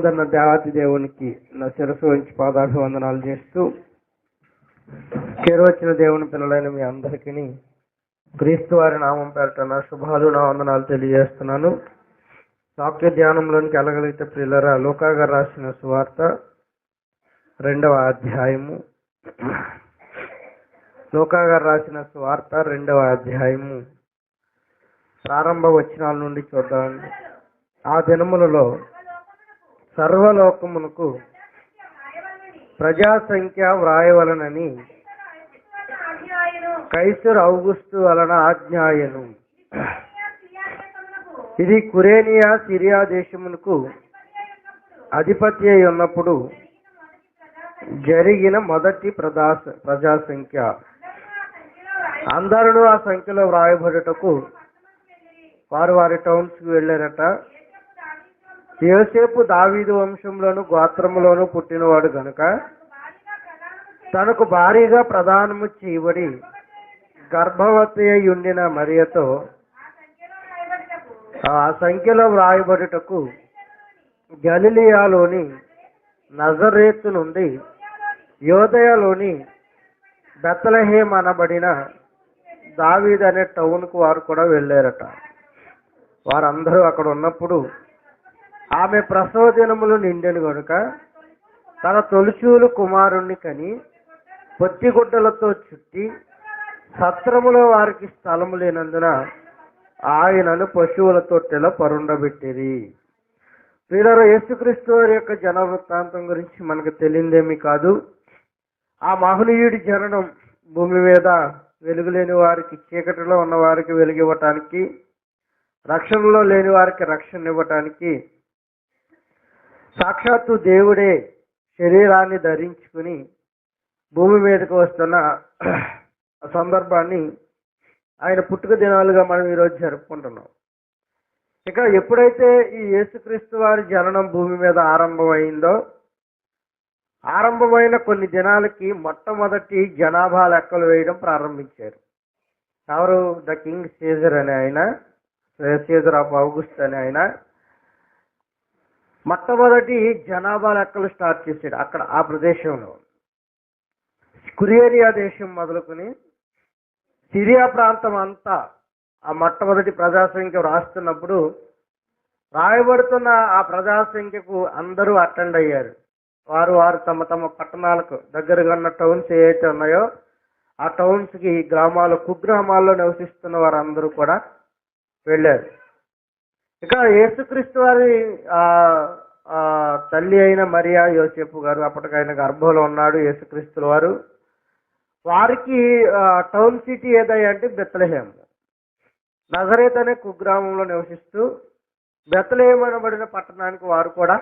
నాథన్న దేవాతి దేవునికి నా శిరస్సు వంచి పాదాభివందనాలు చేస్తూ చేరువచ్చిన దేవుని పిల్లలైన మీ అందరికీ క్రీస్తు వారి నామం పేరట నా శుభాలు నా వందనాలు తెలియజేస్తున్నాను. వాక్య ధ్యానంలోనికి వెళ్ళగలిగితే ప్రియులరా, లూకా గారు రాసిన సువార్త 2వ అధ్యాయము, లూకా గారు రాసిన సువార్త 2వ అధ్యాయము ప్రారంభ వచనాల నుండి చూద్దామండి. ఆ దినములలో సర్వలోకమునకు ప్రజాసంఖ్య వ్రాయవలనని కైసరు ఔగుస్తు వలన ఆజ్ఞాయను. ఇది కురేనియా సిరియా దేశమునకు అధిపతి అయి ఉన్నప్పుడు జరిగిన మొదటి ప్రజాసంఖ్య. అందరూ ఆ సంఖ్యలో వ్రాయబడుటకు వారు వారి టౌన్స్ కి వెళ్ళారట. యోసేపు దావీదు వంశంలోను గోత్రములోను పుట్టినవాడు గనుక తనకు భారీగా ప్రదానము చేయబడి గర్భవతి అయి ఉండిన మరియతో ఆ సంఖ్యలో వ్రాయబడుటకు గలిలియాలోని నజరేతు నుండి యోదయలోని బెత్లెహేం అనబడిన దావీదు అనే టౌన్ కు వారు కూడా వెళ్ళారట. వారందరూ అక్కడ ఉన్నప్పుడు ఆమె ప్రసవ దినములు నిండెను గనుక తన తొలిచూలు కుమారుణ్ణి కని పొత్తిగుడ్డలతో చుట్టి సత్రములో వారికి స్థలము లేనందున ఆయనను పశువుల తొట్టెలో పరుండబెట్టిరి. వీళ్ళ యేసుక్రీస్తు వారి యొక్క జన వృత్తాంతం గురించి మనకు తెలియదేమీ కాదు. ఆ మహనీయుడి జననం భూమి మీద వెలుగులేని వారికి, చీకటిలో ఉన్న వారికి వెలుగివ్వటానికి, రక్షణలో లేని వారికి రక్షణ ఇవ్వటానికి సాక్షాత్తు దేవుడే శరీరాన్ని ధరించుకుని భూమి మీదకు వస్తున్న సందర్భాన్ని ఆయన పుట్టుక దినాలుగా మనం ఈరోజు జరుపుకుంటున్నాం. ఇక ఎప్పుడైతే ఈ యేసుక్రీస్తు వారి జననం భూమి మీద ఆరంభమైందో, ఆరంభమైన కొన్ని దినాలకి మొట్టమొదటి జనాభా లెక్కలు వేయడం ప్రారంభించారు. ఎవరు? ద కింగ్ సీజర్ అనే ఆయన, సీజర్ ఆఫ్ ఔగుస్ట్ అనే ఆయన మొట్టమొదటి జనాభా లెక్కలు స్టార్ట్ చేశాడు. అక్కడ ఆ ప్రదేశంలో కురేనియా దేశం మొదలుకొని సిరియా ప్రాంతం అంతా ఆ మొట్టమొదటి ప్రజాసంఖ్య రాస్తున్నప్పుడు రాయబడుతున్న ఆ ప్రజాసంఖ్యకు అందరూ అటెండ్ అయ్యారు. వారు వారు తమ తమ పట్టణాలకు దగ్గరగా ఉన్న టౌన్స్ ఏవైతే ఉన్నాయో ఆ టౌన్స్ కి, గ్రామాలు, కుగ్రామాల్లో నివసిస్తున్న వారందరూ కూడా వెళ్ళారు. ఇక యేసుక్రీస్తు వారి తల్లి అయిన మరియా, యోసేపు గారు, అప్పటికైన గర్భంలో ఉన్నాడు యేసుక్రీస్తుల వారు. వారికి టౌన్ సిటీ ఏదయ్యా అంటే బెత్లెహేం. నజరేత్ అనే కుగ్రామంలో నివసిస్తూ బెత్లెహేం అనబడిన పట్టణానికి వారు కూడా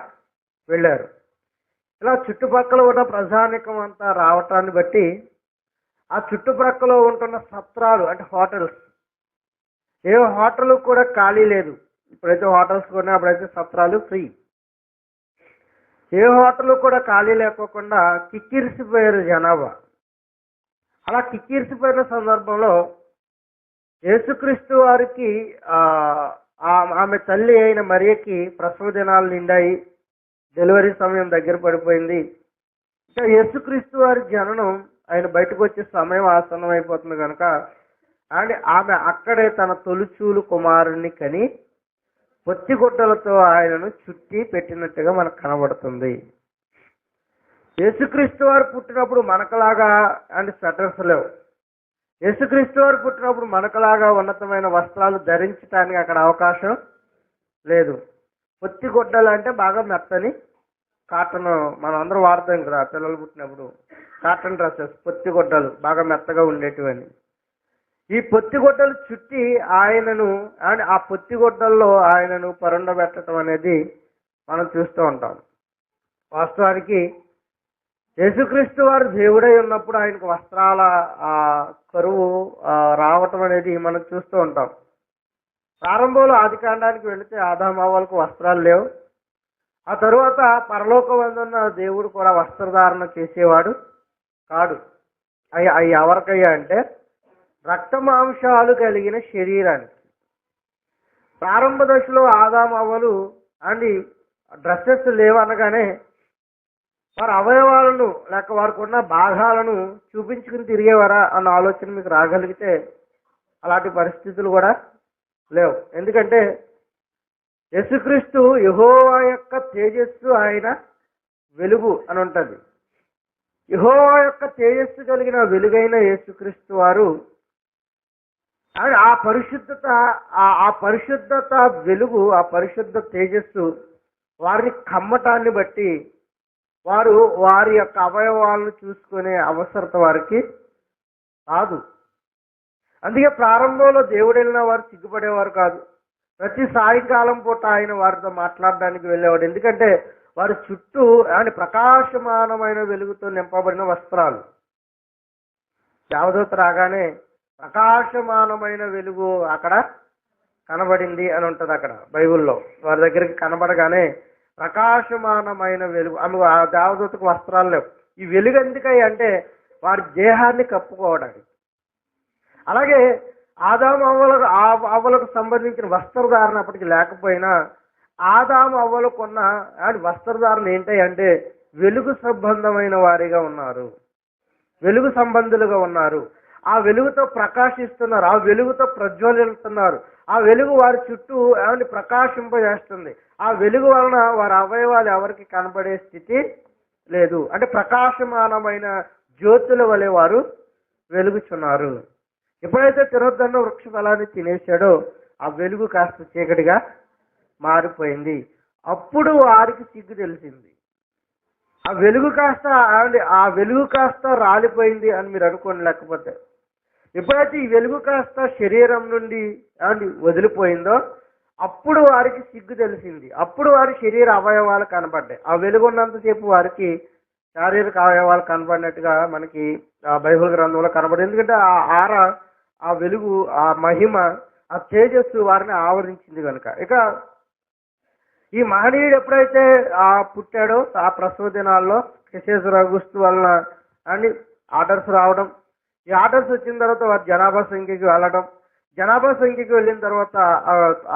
వెళ్ళారు. ఇలా చుట్టుపక్కల ఉన్న ప్రజానికం అంతా రావటాన్ని బట్టి ఆ చుట్టుప్రక్కల ఉంటున్న సత్రాలు అంటే హోటల్స్, ఏ హోటల్ కూడా ఖాళీ లేదు. ఇప్పుడైతే హోటల్స్ కూడా, అప్పుడైతే సత్రాలు ఫ్రీ. ఏ హోటల్ కూడా ఖాళీ లేకోకుండా కిక్కిరిసిపోయారు జనాభా. అలా కిక్కిరిసిపోయిన సందర్భంలో యేసుక్రీస్తు వారికి ఆమె తల్లి అయిన మరియకి ప్రసవ దినాలు నిండాయి, డెలివరీ సమయం దగ్గర పడిపోయింది. ఇంకా యేసుక్రీస్తు వారి జననం, ఆయన బయటకు వచ్చే సమయం ఆసన్నం అయిపోతుంది కనుక ఆమె అక్కడే తన తొలిచూలు కుమారుణ్ణి కని పొత్తిగుడ్డలతో ఆయనను చుట్టి పెట్టినట్టుగా మనకు కనబడుతుంది. యేసుక్రీస్తు వారు పుట్టినప్పుడు మనకలాగా స్వెటర్స్ లేవు. యేసుక్రీస్తు వారు పుట్టినప్పుడు మనకలాగా ఉన్నతమైన వస్త్రాలు ధరించడానికి అక్కడ అవకాశం లేదు. పొత్తిగుడ్డలు అంటే బాగా మెత్తని కాటన్, మనం అందరూ వాడతాం కదా పిల్లలు పుట్టినప్పుడు, కాటన్ డ్రెస్సెస్, పొత్తిగుడ్డలు బాగా మెత్తగా ఉండేటివని. ఈ పొత్తిగుడ్డలు చుట్టి ఆయనను, ఆ పొత్తిగుడ్డల్లో ఆయనను పరుండబెట్టడం అనేది మనం చూస్తూ ఉంటాం. వాస్తవానికి యేసుక్రీస్తు వారు దేవుడై ఉన్నప్పుడు ఆయనకు వస్త్రాల కరువు రావటం అనేది మనం చూస్తూ ఉంటాం. ప్రారంభంలో ఆది కాండానికి వెళితే ఆదాము హవ్వలకు వస్త్రాలు లేవు. ఆ తరువాత పరలోకమందున్న దేవుడు కూడా వస్త్రధారణ చేసేవాడు కాడు. అవి ఎవరికయ్యా అంటే రక్త మాంసాలు కలిగిన శరీరానికి. ప్రారంభ దశలో ఆదాము హవ్వలు డ్రెస్సెస్ లేవు అనగానే వారి అవయవాలను లేక వారికి ఉన్న భాగాలను చూపించుకుని తిరిగేవారా అన్న ఆలోచన మీకు రాగలిగితే అలాంటి పరిస్థితులు కూడా లేవు. ఎందుకంటే యేసుక్రీస్తు యెహోవా యొక్క తేజస్సు, ఆయన వెలుగు అని ఉంటుంది. యెహోవా యొక్క తేజస్సు కలిగిన వెలుగైన యేసుక్రీస్తు వారు ఆ పరిశుద్ధత, ఆ పరిశుద్ధత వెలుగు, ఆ పరిశుద్ధ తేజస్సు వారిని కమ్మటాన్ని బట్టి వారు వారి యొక్క అవయవాలను చూసుకునే అవసరత వారికి కాదు. అందుకే ప్రారంభంలో దేవుడు వెళ్ళిన వారు సిగ్గుపడేవారు కాదు. ప్రతి సాయంకాలం పూట ఆయన వారితో మాట్లాడడానికి వెళ్ళేవాడు. ఎందుకంటే వారి చుట్టూ ఆయన ప్రకాశమానమైన వెలుగుతో నింపబడిన వస్త్రాలు. దేవదూత రాగానే ప్రకాశమానమైన వెలుగు అక్కడ కనబడింది అని ఉంటుంది అక్కడ బైబిల్లో. వారి దగ్గరికి కనబడగానే ప్రకాశమానమైన వెలుగు. ఆ దేవదూతకు వస్త్రాలు లేవు. ఈ వెలుగు ఎందుకై అంటే వారి దేహాన్ని కప్పుకోవడానికి. అలాగే ఆదాము అవ్వలకు సంబంధించిన వస్త్రధారణ అప్పటికి లేకపోయినా ఆదాము అవ్వలకున్న వస్త్రధారణ ఏంటి అంటే వెలుగు సంబంధమైన వారిగా ఉన్నారు, వెలుగు సంబంధులుగా ఉన్నారు. ఆ వెలుగుతో ప్రకాశిస్తున్నారు, ఆ వెలుగుతో ప్రజ్వలిస్తున్నారు. ఆ వెలుగు వారి చుట్టూ ప్రకాశింపజేస్తుంది. ఆ వెలుగు వలన వారి అవయవాలు ఎవరికి కనబడే స్థితి లేదు. అంటే ప్రకాశమానమైన జ్యోతుల వలె వారు వెలుగుచున్నారు. ఎప్పుడైతే తినొద్దన్న వృక్ష ఫలాన్ని తినేశాడో ఆ వెలుగు కాస్త చీకటిగా మారిపోయింది. అప్పుడు వారికి సిగ్గు తెలిసింది. ఆ వెలుగు కాస్త రాలిపోయింది అని మీరు అనుకోండి. లేకపోతే ఎప్పుడైతే ఈ వెలుగు కాస్త శరీరం నుండి వదిలిపోయిందో అప్పుడు వారికి సిగ్గు తెలిసింది. అప్పుడు వారి శరీర అవయవాలు కనబడ్డాయి. ఆ వెలుగు ఉన్నంతసేపు వారికి శారీరక అవయవాలు కనబడినట్టుగా మనకి బైబిల్ గ్రంథంలో కనబడింది. ఎందుకంటే ఆ వెలుగు, ఆ మహిమ, ఆ తేజస్సు వారిని ఆవరించింది కనుక. ఇక ఈ మహనీయుడు ఎప్పుడైతే పుట్టాడో ఆ ప్రసవ దినాల్లో కేసర్ అగుస్తు వలన ఆర్డర్స్ రావడం, ఈ ఆర్డర్స్ వచ్చిన తర్వాత వారు జనాభా సంఖ్యకి వెళ్ళడం, జనాభా సంఖ్యకి వెళ్ళిన తర్వాత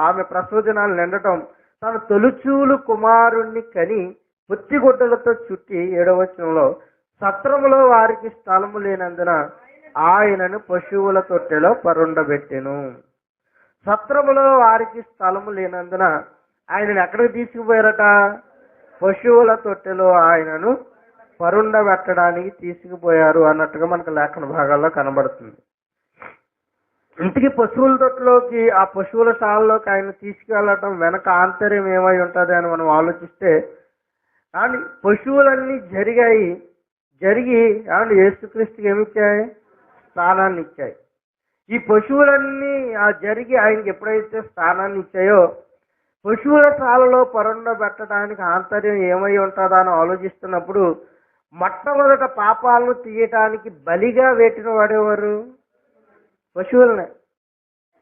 ఆమె ప్రసవ దినాలు నిండటం, తన తొలిచూలు కుమారుణ్ణి కని పొత్తిగుడ్డలతో చుట్టి 7వ వచనంలో సత్రములో వారికి స్థలము లేనందున ఆయనను పశువుల తొట్టెలో పరుండబెట్టెను. సత్రములో వారికి స్థలము లేనందున ఆయనను ఎక్కడికి తీసుకుపోయారట? పశువుల తొట్టెలో ఆయనను పరుండబెట్టడానికి తీసుకుపోయారు అన్నట్టుగా మనకు లేఖన భాగాల్లో కనబడుతుంది. ఇంటికి పశువుల తొట్టెలోకి, ఆ పశువుల శాలలోకి ఆయన తీసుకువెళ్ళటం వెనక ఆంతర్యం ఏమై ఉంటుంది అని మనం ఆలోచిస్తే, కానీ పశువులన్నీ జరిగి యేసుక్రీస్తుకి ఏమిచ్చాయి? స్థానాన్ని ఇచ్చాయి. ఈ పశువులన్నీ జరిగి ఆయనకి ఎప్పుడైతే స్థానాన్ని ఇచ్చాయో పశువుల శాలలో పరుండబెట్టడానికి ఆంతర్యం ఏమై ఉంటుందా అని ఆలోచిస్తున్నప్పుడు మొట్టమొదట పాపాలను తీయటానికి బలిగా వేటిన వాడేవారు? పశువులనే.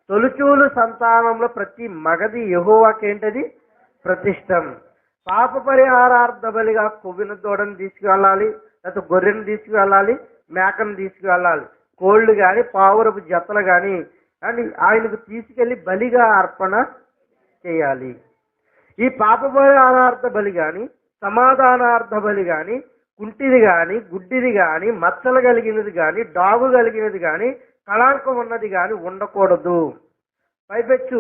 తొలిచూలు సంతానంలో ప్రతి మగది యెహోవాకేంటది? ప్రతిష్టం. పాప పరిహారార్థ బలిగా కొవ్విన దూడను తీసుకువెళ్ళాలి, లేకపోతే గొర్రెను తీసుకువెళ్ళాలి, మేకను తీసుకువెళ్ళాలి. కోళ్లు కానీ పావురపు జతలు కానీ ఆయనకు తీసుకెళ్లి బలిగా అర్పణ చేయాలి. ఈ పాప పరిహారార్థ బలి కానీ, సమాధానార్థ బలి కానీ, కుంటిది కానీ, గుడ్డిది కానీ, మచ్చలు కలిగినది కానీ, డాగు కలిగినది కానీ, కళంకం ఉన్నది కానీ ఉండకూడదు. పైపెచ్చు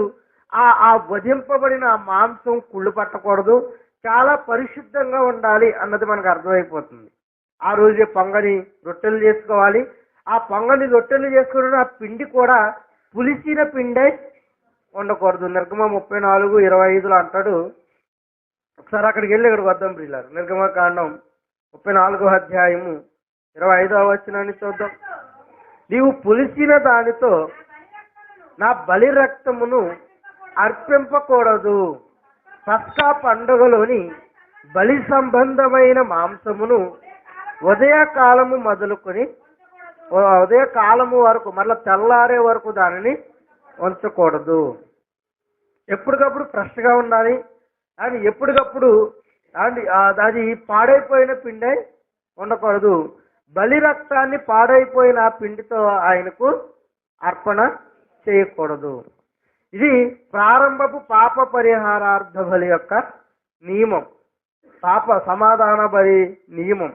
ఆ వధింపబడిన మాంసం కుళ్ళు పట్టకూడదు. చాలా పరిశుద్ధంగా ఉండాలి అన్నది మనకు అర్థమైపోతుంది. ఆ రోజే పొంగని రొట్టెలు చేసుకోవాలి. ఆ పొంగని రొట్టెలు చేసుకున్న ఆ పిండి కూడా పులిసిన పిండే ఉండకూడదు. నిర్గమ 34:25 అంటాడు. ఒకసారి అక్కడికి వెళ్ళి ఇక్కడికి వద్దాం ప్రియులారు. నిర్గమకాండం 34వ అధ్యాయము 25వ వచనాన్ని చూద్దాం. నీవు పులిసిన దానితో నా బలి రక్తమును అర్పింపకూడదు. పస్కా పండుగలోని బలి సంబంధమైన మాంసమును ఉదయకాలము మొదలుకొని ఉదయకాలము వరకు మరలా తెల్లారే వరకు దానిని ఉంచకూడదు. ఎప్పటికప్పుడు ఫ్రెష్గా ఉండాలి. అని ఎప్పటికప్పుడు అది పాడైపోయిన పిండి ఉండకూడదు. బలి రక్తాన్ని పాడైపోయిన ఆ పిండితో ఆయనకు అర్పణ చేయకూడదు. ఇది ప్రారంభపు పాప పరిహారార్థ బలి యొక్క నియమం, పాప సమాధాన బలి నియమం.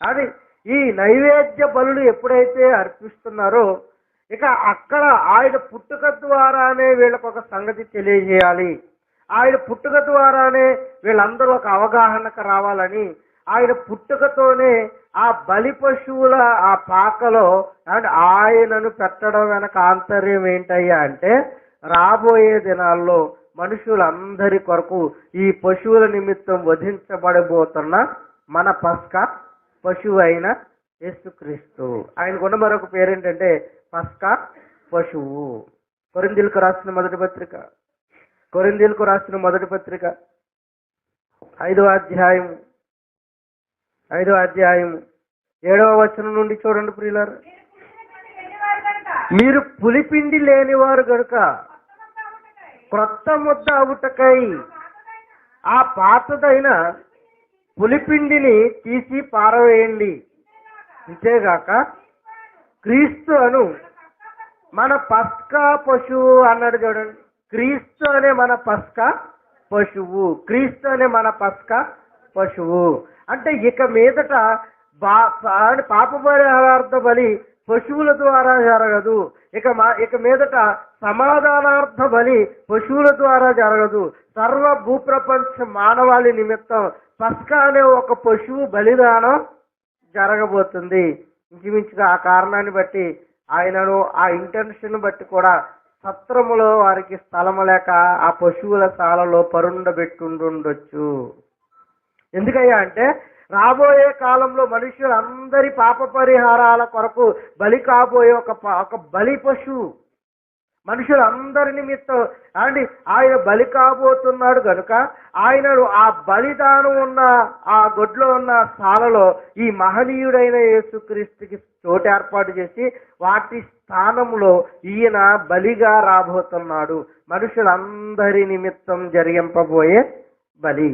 అది ఈ నైవేద్య బలులు ఎప్పుడైతే అర్పిస్తున్నారో ఇక అక్కడ ఆయన పుట్టుక ద్వారానే వీళ్ళకు ఒక సంగతి తెలియజేయాలి, ఆయన పుట్టుక ద్వారానే వీళ్ళందరూ ఒక అవగాహనకు రావాలని ఆయన పుట్టుకతోనే ఆ బలి పశువుల ఆ పాకలో అండ్ ఆయనను పెట్టడం వెనక ఆంతర్యం ఏంటయ్యా అంటే రాబోయే దినాల్లో మనుషులందరి కొరకు ఈ పశువుల నిమిత్తం వధించబడబోతున్న మన పస్కా పశువు అయిన యేసుక్రీస్తు. ఆయనకున్న మరొక పేరేంటంటే పస్కా పశువు. కొరింథీయులకు రాసిన మొదటి పత్రిక 5వ అధ్యాయం 7వ వచనం నుండి చూడండి ప్రియులారా. మీరు పులిపిండి లేనివారు గనుక క్రొత్త ముద్ద అవుటకై ఆ పాతదైన పులిపిండిని తీసి పారవేయండి. అంతేగాక క్రీస్తు అను మన పస్కా పశువు అన్నాడు చూడండి. క్రీస్తు అనే మన పస్కా పశువు, క్రీస్తు అనే మన పస్కా పశువు అంటే ఇక మీదట పాప పరిహారార్థ బలి పశువుల ద్వారా జరగదు. ఇక మీదట సమాధానార్థ బలి పశువుల ద్వారా జరగదు. సర్వ భూప్రపంచ మానవాళి నిమిత్తం పస్కా అనే ఒక పశువు బలిదానం జరగబోతుంది. ఇంచుమించుగా ఆ కారణాన్ని బట్టి ఆయనను ఆ ఇంటెన్షన్ బట్టి కూడా సత్రములో వారికి స్థలము లేక ఆ పశువుల శాలలో పరుండబెట్టుండొచ్చు. ఎందుకయ్యా అంటే రాబోయే కాలంలో మనుషులందరి పాప పరిహారాల కొరకు బలి కాబోయే ఒక బలి పశువు మనుషులందరి నిమిత్తం అండి ఆయన బలి కాబోతున్నాడు కనుక ఆయనను ఆ బలిదానం ఉన్న ఆ గొడ్లో ఉన్న శాలలో ఈ మహనీయుడైన యేసుక్రీస్తుకి చోటు ఏర్పాటు చేసి వాటి స్థానంలో ఈయన బలిగా రాబోతున్నాడు. మనుషులందరి నిమిత్తం జరిగింపబోయే బలి.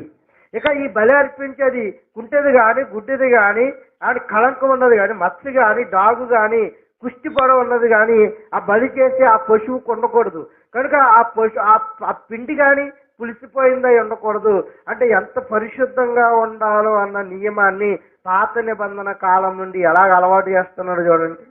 ఇక ఈ బలి అర్పించేది కుంటేది కానీ గుడ్డిది కానీ అని కళంకం ఉన్నది కానీ మత్స్య కానీ డాగు కానీ కుష్టి పొడ ఉన్నది కానీ ఆ బలి చేసి ఆ పశువు ఉండకూడదు. కనుక ఆ పిండి కానీ పులిసిపోయిందై ఉండకూడదు. అంటే ఎంత పరిశుద్ధంగా ఉండాలో అన్న నియమాన్ని పాత నిబంధన కాలం నుండి ఎలాగ అలవాటు చేస్తున్నాడు చూడండి.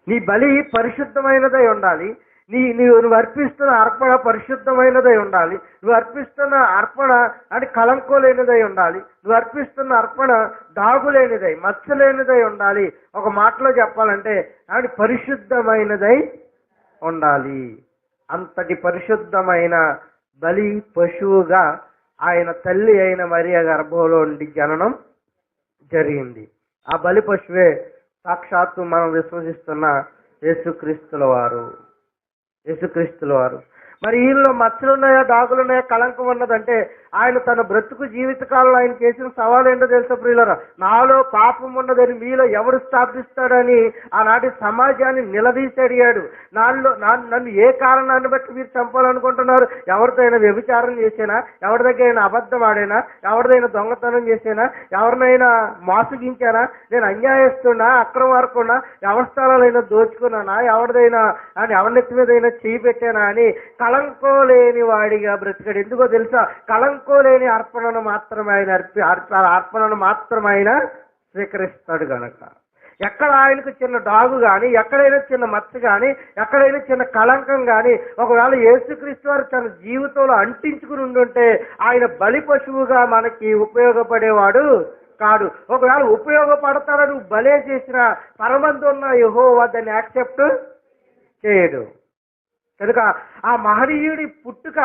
నీ బలి పరిశుద్ధమైనదై ఉండాలి. నువ్వు అర్పిస్తున్న అర్పణ పరిశుద్ధమైనదై ఉండాలి. నువ్వు అర్పిస్తున్న అర్పణ అని కళంకం లేనిదై ఉండాలి. నువ్వు అర్పిస్తున్న అర్పణ దాగులేనిదై మచ్చలేనిదై ఉండాలి. ఒక మాటలో చెప్పాలంటే అది పరిశుద్ధమైనదై ఉండాలి. అంతటి పరిశుద్ధమైన బలి పశువుగా ఆయన తల్లి అయిన మరియ గర్భంలో ఉండి జననం జరిగింది. ఆ బలి పశువే సాక్షాత్తు మనం విశ్వసిస్తున్న యేసుక్రీస్తుల వారు. మరి ఈయనలో మచ్చలున్నాయా డాగులున్నాయా కళంకం ఉన్నదంటే ఆయన తన బ్రతుకు జీవితకాలంలో ఆయన చేసిన సవాలు ఏంటో తెలుసా ప్రియులారా? నాలో పాపం ఉన్నదని మీలో ఎవరు స్థాపిస్తాడని ఆనాటి సమాజాన్ని నిలదీసి అడిగాడు. నన్ను ఏ కారణాన్ని బట్టి మీరు చంపాలనుకుంటున్నారు? ఎవరిదైనా వ్యభిచారం చేసేనా, ఎవరి దగ్గర అబద్ధం ఆడేనా, ఎవరిదైనా దొంగతనం చేసేనా, ఎవరినైనా మోసగించానా, నేను అన్యాయస్తున్నా అక్రమార్కున్నా వ్యవస్థలైనా దోచుకున్నానా, ఎవరిదైనా అని ఎవరినెత్తి మీదైనా చేయి పెట్టానా అని కళంకం లేని వాడిగా బ్రతికాడు. ఎందుకో తెలుసా? కళంకం లేని అర్పణను మాత్రమే ఆయన స్వీకరిస్తాడు గనక. ఎక్కడ ఆయనకు చిన్న డాగు కానీ, ఎక్కడైనా చిన్న మచ్చ కానీ, ఎక్కడైనా చిన్న కళంకం కానీ ఒకవేళ యేసుక్రీస్తు వారు తన జీవితంలో అంటించుకుని ఉండుంటే ఆయన బలి పశువుగా మనకి ఉపయోగపడేవాడు కాడు. ఒకవేళ ఉపయోగపడతాడని నువ్వు బలే చేసిన పరమందున్న యెహోవా దాన్ని యాక్సెప్ట్ చేయడు. కనుక ఆ మహనీయుడి పుట్టుక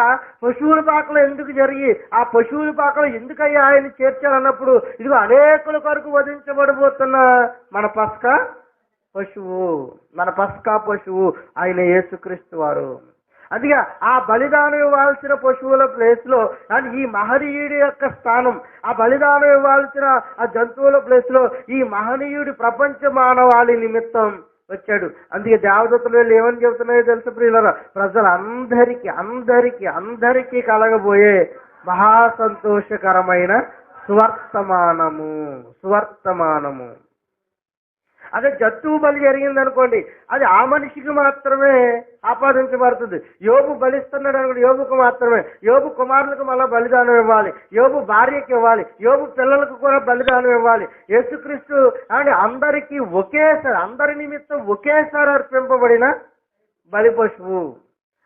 పశువుల పాకలో ఎందుకు జరిగి ఆ పశువుల పాకలో ఎందుకయ్యా ఆయన చేర్చాలన్నప్పుడు ఇదిగో అనేకుల కొరకు వధించబడిపోతున్న మన పస్కా పశువు ఆయన యేసుక్రీస్తు వారు. అందుకే ఆ బలిదానం ఇవ్వాల్సిన పశువుల ప్లేస్ లో అండ్ ఈ మహనీయుడి యొక్క స్థానం, ఆ బలిదానం ఇవ్వాల్సిన ఆ జంతువుల ప్లేస్ లో ఈ మహనీయుడి ప్రపంచ మానవాళి నిమిత్తం వచ్చాడు. అందుకే దేవదూతలు వెళ్ళి ఏమని చెబుతున్నాయో తెలుసు ప్రియులారా? అందరికీ కలగబోయే మహా సంతోషకరమైన సువర్తమానము. అదే జంతువు బలి జరిగింది అనుకోండి, అది ఆ మనిషికి మాత్రమే ఆపాదించబడుతుంది. యోబు బలిస్తున్నాడు అనుకోండి, యోబుకు మాత్రమే. యోబు కుమారులకు మళ్ళా బలిదానం ఇవ్వాలి, యోబు భార్యకి ఇవ్వాలి, యోబు పిల్లలకు కూడా బలిదానం ఇవ్వాలి. యేసుక్రీస్తు అని అందరికీ ఒకేసారి, అందరి నిమిత్తం ఒకేసారి అర్పింపబడిన బలి పశువు.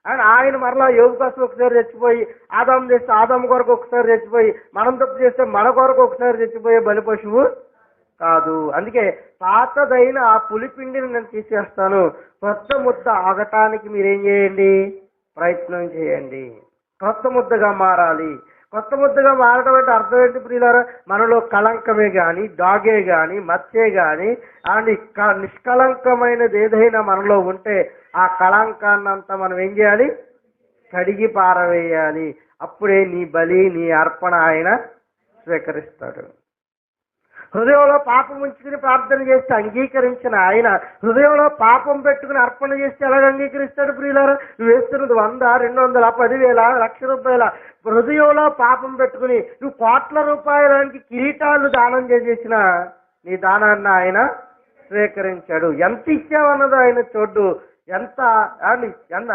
అండ్ ఆయన మరలా యోగు కోసం ఒకసారి చచ్చిపోయి, ఆదాము చేస్తే ఆదాము కొరకు ఒకసారి చచ్చిపోయి, మనం తప్పు చేస్తే మన కొరకు ఒకసారి చచ్చిపోయే బలి పశువు కాదు. అందుకే పాతదైన ఆ పులిపిండిని నేను తీసేస్తాను, కొత్త ముద్ద ఆగటానికి మీరేం చేయండి, ప్రయత్నం చేయండి. కొత్త ముద్దగా మారాలి. కొత్త ముద్దగా మారడం అంటే అర్థం ఏంటి ప్రియులారా? మనలో కళంకమే గాని, డాగే గాని, మచ్చే గాని అండ్ నిష్కళంకమైనది ఏదైనా మనలో ఉంటే ఆ కళంకాన్నంతా మనం ఏం చేయాలి, కడిగి పారవేయాలి. అప్పుడే నీ బలి, నీ అర్పణ ఆయన స్వీకరిస్తాడు. హృదయంలో పాపం ఉంచుకుని ప్రార్థన చేస్తే అంగీకరించిన ఆయన హృదయంలో పాపం పెట్టుకుని అర్పణ చేస్తే ఎలాగ అంగీకరిస్తాడు ప్రియులారా? నువ్వు వేస్తున్నది 100, 200, 10,000, ₹1,00,000 హృదయంలో పాపం పెట్టుకుని నువ్వు కోట్ల రూపాయలకి కిరీటాలు దానం చేసేసిన నీ దానాన్ని ఆయన స్వీకరించాడు. ఎంత ఇచ్చావన్నది ఆయన చూడ్డు, ఎంత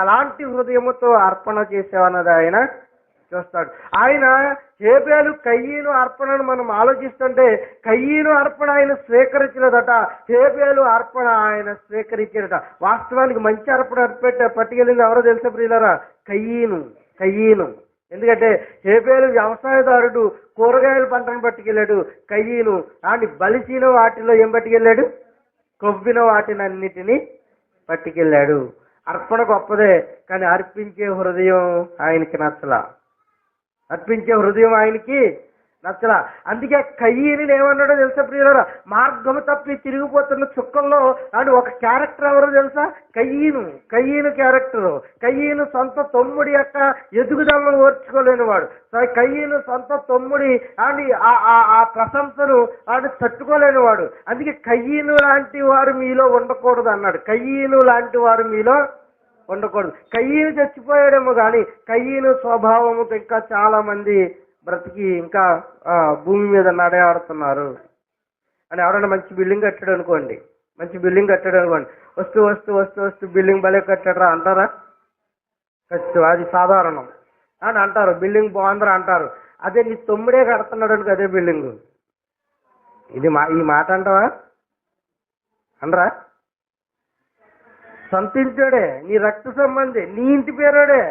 అలాంటి హృదయముతో అర్పణ చేసావన్నది ఆయన చూస్తాడు. ఆయన హేబేలు కయ్యను అర్పణను మనం ఆలోచిస్తుంటే కయ్యను అర్పణ ఆయన స్వీకరించలేదట, హేబేలు అర్పణ ఆయన స్వీకరించాడట. వాస్తవానికి మంచి అర్పణ పట్టుకెళ్ళింది ఎవరో తెలుసా ప్రియులారా? కయ్యను. ఎందుకంటే హేబేలు వ్యవసాయదారుడు, కూరగాయల పంటను పట్టుకెళ్ళాడు. కయ్యను ఆయన బలిసిన వాటిలో ఏం పట్టుకెళ్ళాడు, కొవ్విన వాటిని అన్నిటినీ పట్టుకెళ్ళాడు. అర్పణ గొప్పదే, కానీ అర్పించే హృదయం ఆయనకి నచ్చలా. అర్పించే హృదయం ఆయనకి నచ్చలా. అందుకే కయ్యని ఏమన్నాడో తెలుసా ప్రియులారా? మార్గము తప్పి తిరిగిపోతున్న చుక్కల్లో అని ఒక క్యారెక్టర్ ఎవరో తెలుసా? కయ్యను క్యారెక్టరు. కయ్యను సొంత తమ్ముడి యొక్క ఎదుగుదలను ఓర్చుకోలేని వాడు. కయ్యను సొంత తమ్ముడి అని ఆ ప్రశంసను ఆడు తట్టుకోలేని వాడు. అందుకే కయ్యను లాంటి వారు మీలో ఉండకూడదు అన్నాడు. కయ్యను లాంటి వారు మీలో ఉండకూడదు. కయ్యను చచ్చిపోయాడేమో కానీ కయ్యను స్వభావముతో ఇంకా చాలా మంది బ్రతికి ఇంకా భూమి మీద నడయాడుతున్నారు. అని ఎవరైనా మంచి బిల్డింగ్ కట్టాడు అనుకోండి, వస్తూ బిల్డింగ్ భలే కట్టాడరా అంటారా? అది సాధారణం అని అంటారు. బిల్డింగ్ బాగుందరా అంటారు. అదే నీ తమ్ముడే కడుతున్నాడు అనుకో అదే బిల్డింగ్. ఈ మాట అంటావా? అనరా? సంతించాడే, నీ రక్త సంబంధి, నీ ఇంటి పేరోడే.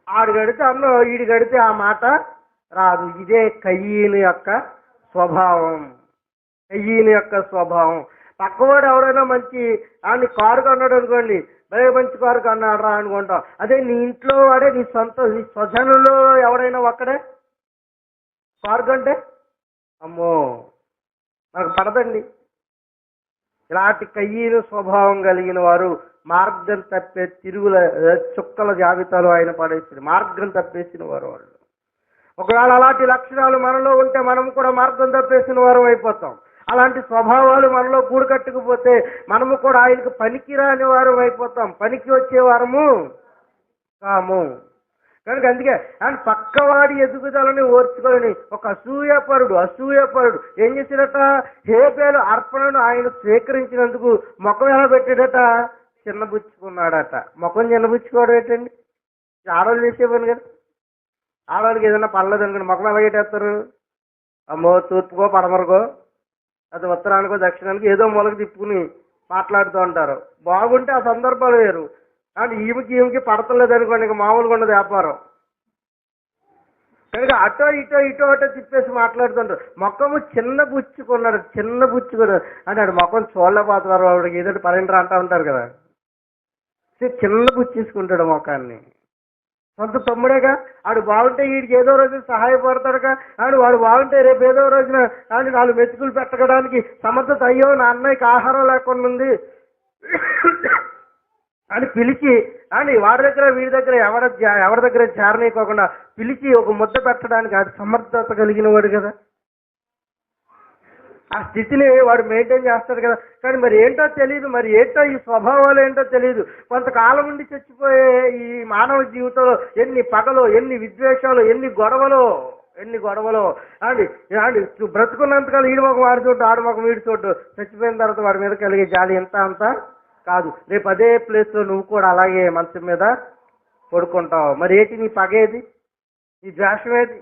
ఆడు గడితే అన్నో, ఈడు గడితే ఆ మాట రాదు. ఇదే కయ్యను యొక్క స్వభావం. పక్కవాడు ఎవరైనా మంచి ఆడిని కారు కొన్నాడు అనుకోండి, భలే మంచి కారు కొన్నాడు రా అనుకుంటాం. అదే నీ ఇంట్లో వాడే, నీ స్వజనులో ఎవరైనా ఒక్కడే కారు కొంటే అమ్మో నాకు పడదండి. ఇలాంటి కయ్యను స్వభావం కలిగిన వారు మార్గం తప్పే చుక్కల జాబితాలో ఆయన పడేసాడు. మార్గం తప్పేసిన వారు వాళ్ళు. ఒకవేళ అలాంటి లక్షణాలు మనలో ఉంటే మనం కూడా మార్గం తప్పేసిన వారం అయిపోతాం. అలాంటి స్వభావాలు మనలో కూడకట్టుకుపోతే మనము కూడా ఆయనకు పనికిరాని వారం అయిపోతాం. పనికి వచ్చే వారము కాము. కనుక అందుకే ఆయన పక్కవాడి ఎదుగుదలని ఓర్చుకొని ఒక అసూయపరుడు ఏం చేసినట? హేబేలు అర్పణను ఆయన స్వీకరించినందుకు ముఖం ఎలా పెట్టాడట? చిన్నబుచ్చుకున్నాడట. ముఖం చిన్నబుచ్చుకోవడం ఏంటండి? ఆడవాళ్ళు చేసే పని కదా. ఆడవాళ్ళకి ఏదైనా పర్లేదు అనుకోండి, ముఖం ఎలాగేటేస్తారు? అమ్మో తూర్పుకో పడమరకో అది ఉత్తరానికో దక్షిణానికి ఏదో మూలకి తిప్పుకుని మాట్లాడుతూ ఉంటారు. బాగుంటే ఆ సందర్భాలు వేరు. అంటే ఈమెకి పడతలేదు అనుకోండి, ఇంకా మామూలుగా ఉండదు వ్యాపారం. కనుక అటో ఇటో తిప్పేసి మాట్లాడుతుంటారు. ముఖము చిన్నబుచ్చుకున్నాడు అంటే ఆడు ముఖం చూడలేకపోతున్నారు. ఆవిడకి ఏదో పన్నెండు అంటూ ఉంటారు కదా, చిన్నబుచ్చేసుకుంటాడు ముఖాన్ని. సొంత తమ్ముడేగా, ఆడు బాగుంటే వీడికి ఏదో రోజు సహాయపడతాడుగా, వాడు బాగుంటే రేపు ఏదో రోజున నాలుగు మెతుకులు పెట్టడానికి సమర్థత. అయ్యో నా అన్నయ్యకి ఆహారం లేకుండా ఉంది అని పిలిచి వాడి దగ్గర వీడి దగ్గర ఎవరి దగ్గర చేరనీయకోకుండా పిలిచి ఒక ముద్ద పెట్టడానికి అది సమర్థత కలిగిన వాడు కదా. ఆ స్థితిని వాడు మెయింటైన్ చేస్తాడు కదా. కానీ మరి ఏంటో తెలియదు, మరి ఏంటో ఈ స్వభావాలు ఏంటో తెలియదు. కొంతకాలం నుండి చచ్చిపోయే ఈ మానవ జీవితంలో ఎన్ని పగలు, ఎన్ని విద్వేషాలు, ఎన్ని గొడవలు, ఎన్ని గొడవలు అండి అండి బ్రతుకున్నంతకాలం ఈడి మొఖం ఆడి చోటు ఆడి మొఖం వీడి చోటు చచ్చిపోయిన తర్వాత వాడి మీద కలిగే జాలి ఎంత అంత కాదు. రేపు అదే ప్లేస్లో నువ్వు కూడా అలాగే మంచం మీద పడుకుంటావు. మరి ఏంటి నీ పగేది, నీ ద్వేషం ఏది?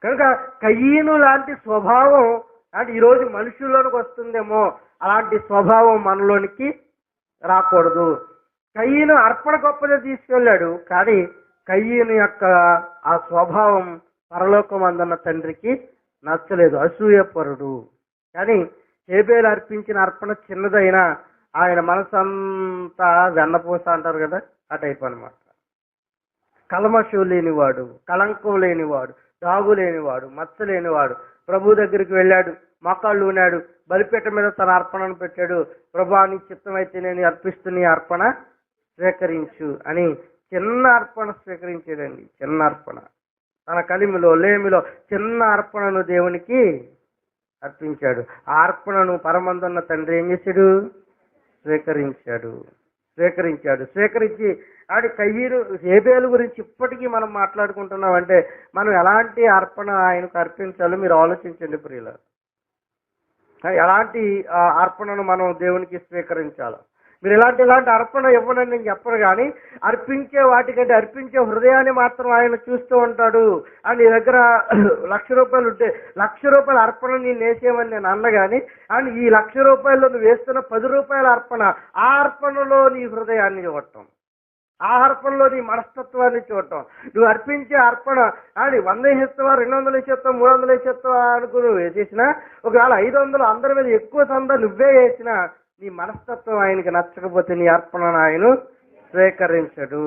కనుక కయ్యను లాంటి స్వభావం అంటే ఈరోజు మనుషుల్లోనికి వస్తుందేమో, అలాంటి స్వభావం మనలోనికి రాకూడదు. కయ్యను అర్పణ గొప్పదే తీసుకెళ్ళాడు, కానీ కయ్యను యొక్క ఆ స్వభావం పరలోకమందున్న తండ్రికి నచ్చలేదు, అసూయపరుడు. కానీ హేబేలు అర్పించిన అర్పణ చిన్నదైనా ఆయన మనసంతా వెన్నపూస అంటారు కదా, ఆ టైప్ అనమాట. కల్మషం లేనివాడు, కళంకం లేనివాడు, దాగు లేనివాడు, మచ్చ లేనివాడు ప్రభు దగ్గరికి వెళ్ళాడు, మోకాళ్ళు ఊనాడు, బలిపీఠ మీద తన అర్పణను పెట్టాడు. ప్రభా నీ చిత్తమైతే నేను అర్పిస్తున్న ఈ అర్పణ స్వీకరించు అని చిన్న అర్పణ స్వీకరించాడండి. చిన్న అర్పణ, తన కలిమిలో లేమిలో చిన్న అర్పణను దేవునికి అర్పించాడు. ఆ అర్పణను పరమందున్న తండ్రి ఏం చేశాడు? స్వీకరించి ఆడి కయ్యను హేబేలు గురించి ఇప్పటికీ మనం మాట్లాడుకుంటున్నాం అంటే మనం ఎలాంటి అర్పణ ఆయనకు అర్పించాలో మీరు ఆలోచించండి ప్రియులారా. ఎలాంటి అర్పణను మనం దేవునికి స్వీకరించాలో. మీరు ఇలాంటి అర్పణ ఇవ్వనని నేను చెప్పను, కానీ అర్పించే వాటికంటే అర్పించే హృదయాన్ని మాత్రం ఆయన చూస్తూ ఉంటాడు. అండ్ నీ దగ్గర ₹1,00,000 ఉంటే ₹1,00,000 అర్పణ నేను వేసేయమని నేను అన్న, కానీ అండ్ ఈ ₹1,00,000 నువ్వు వేస్తున్న ₹10 అర్పణ, ఆ అర్పణలో నీ హృదయాన్ని చూడటం, ఆ అర్పణలో నీ మనస్తత్వాన్ని చూడటం. నువ్వు అర్పించే అర్పణ అని 100 వేసేస్తావా, 200 వేసేస్తావా, 300 వేసేస్తావా అనుకుని నువ్వు వేసేసినా, ఒకవేళ 500 అందరి మీద ఎక్కువ సంద నువ్వే వేసినా నీ మనస్తత్వం ఆయనకి నచ్చకపోతే నీ అర్పణను ఆయన స్వీకరించడు.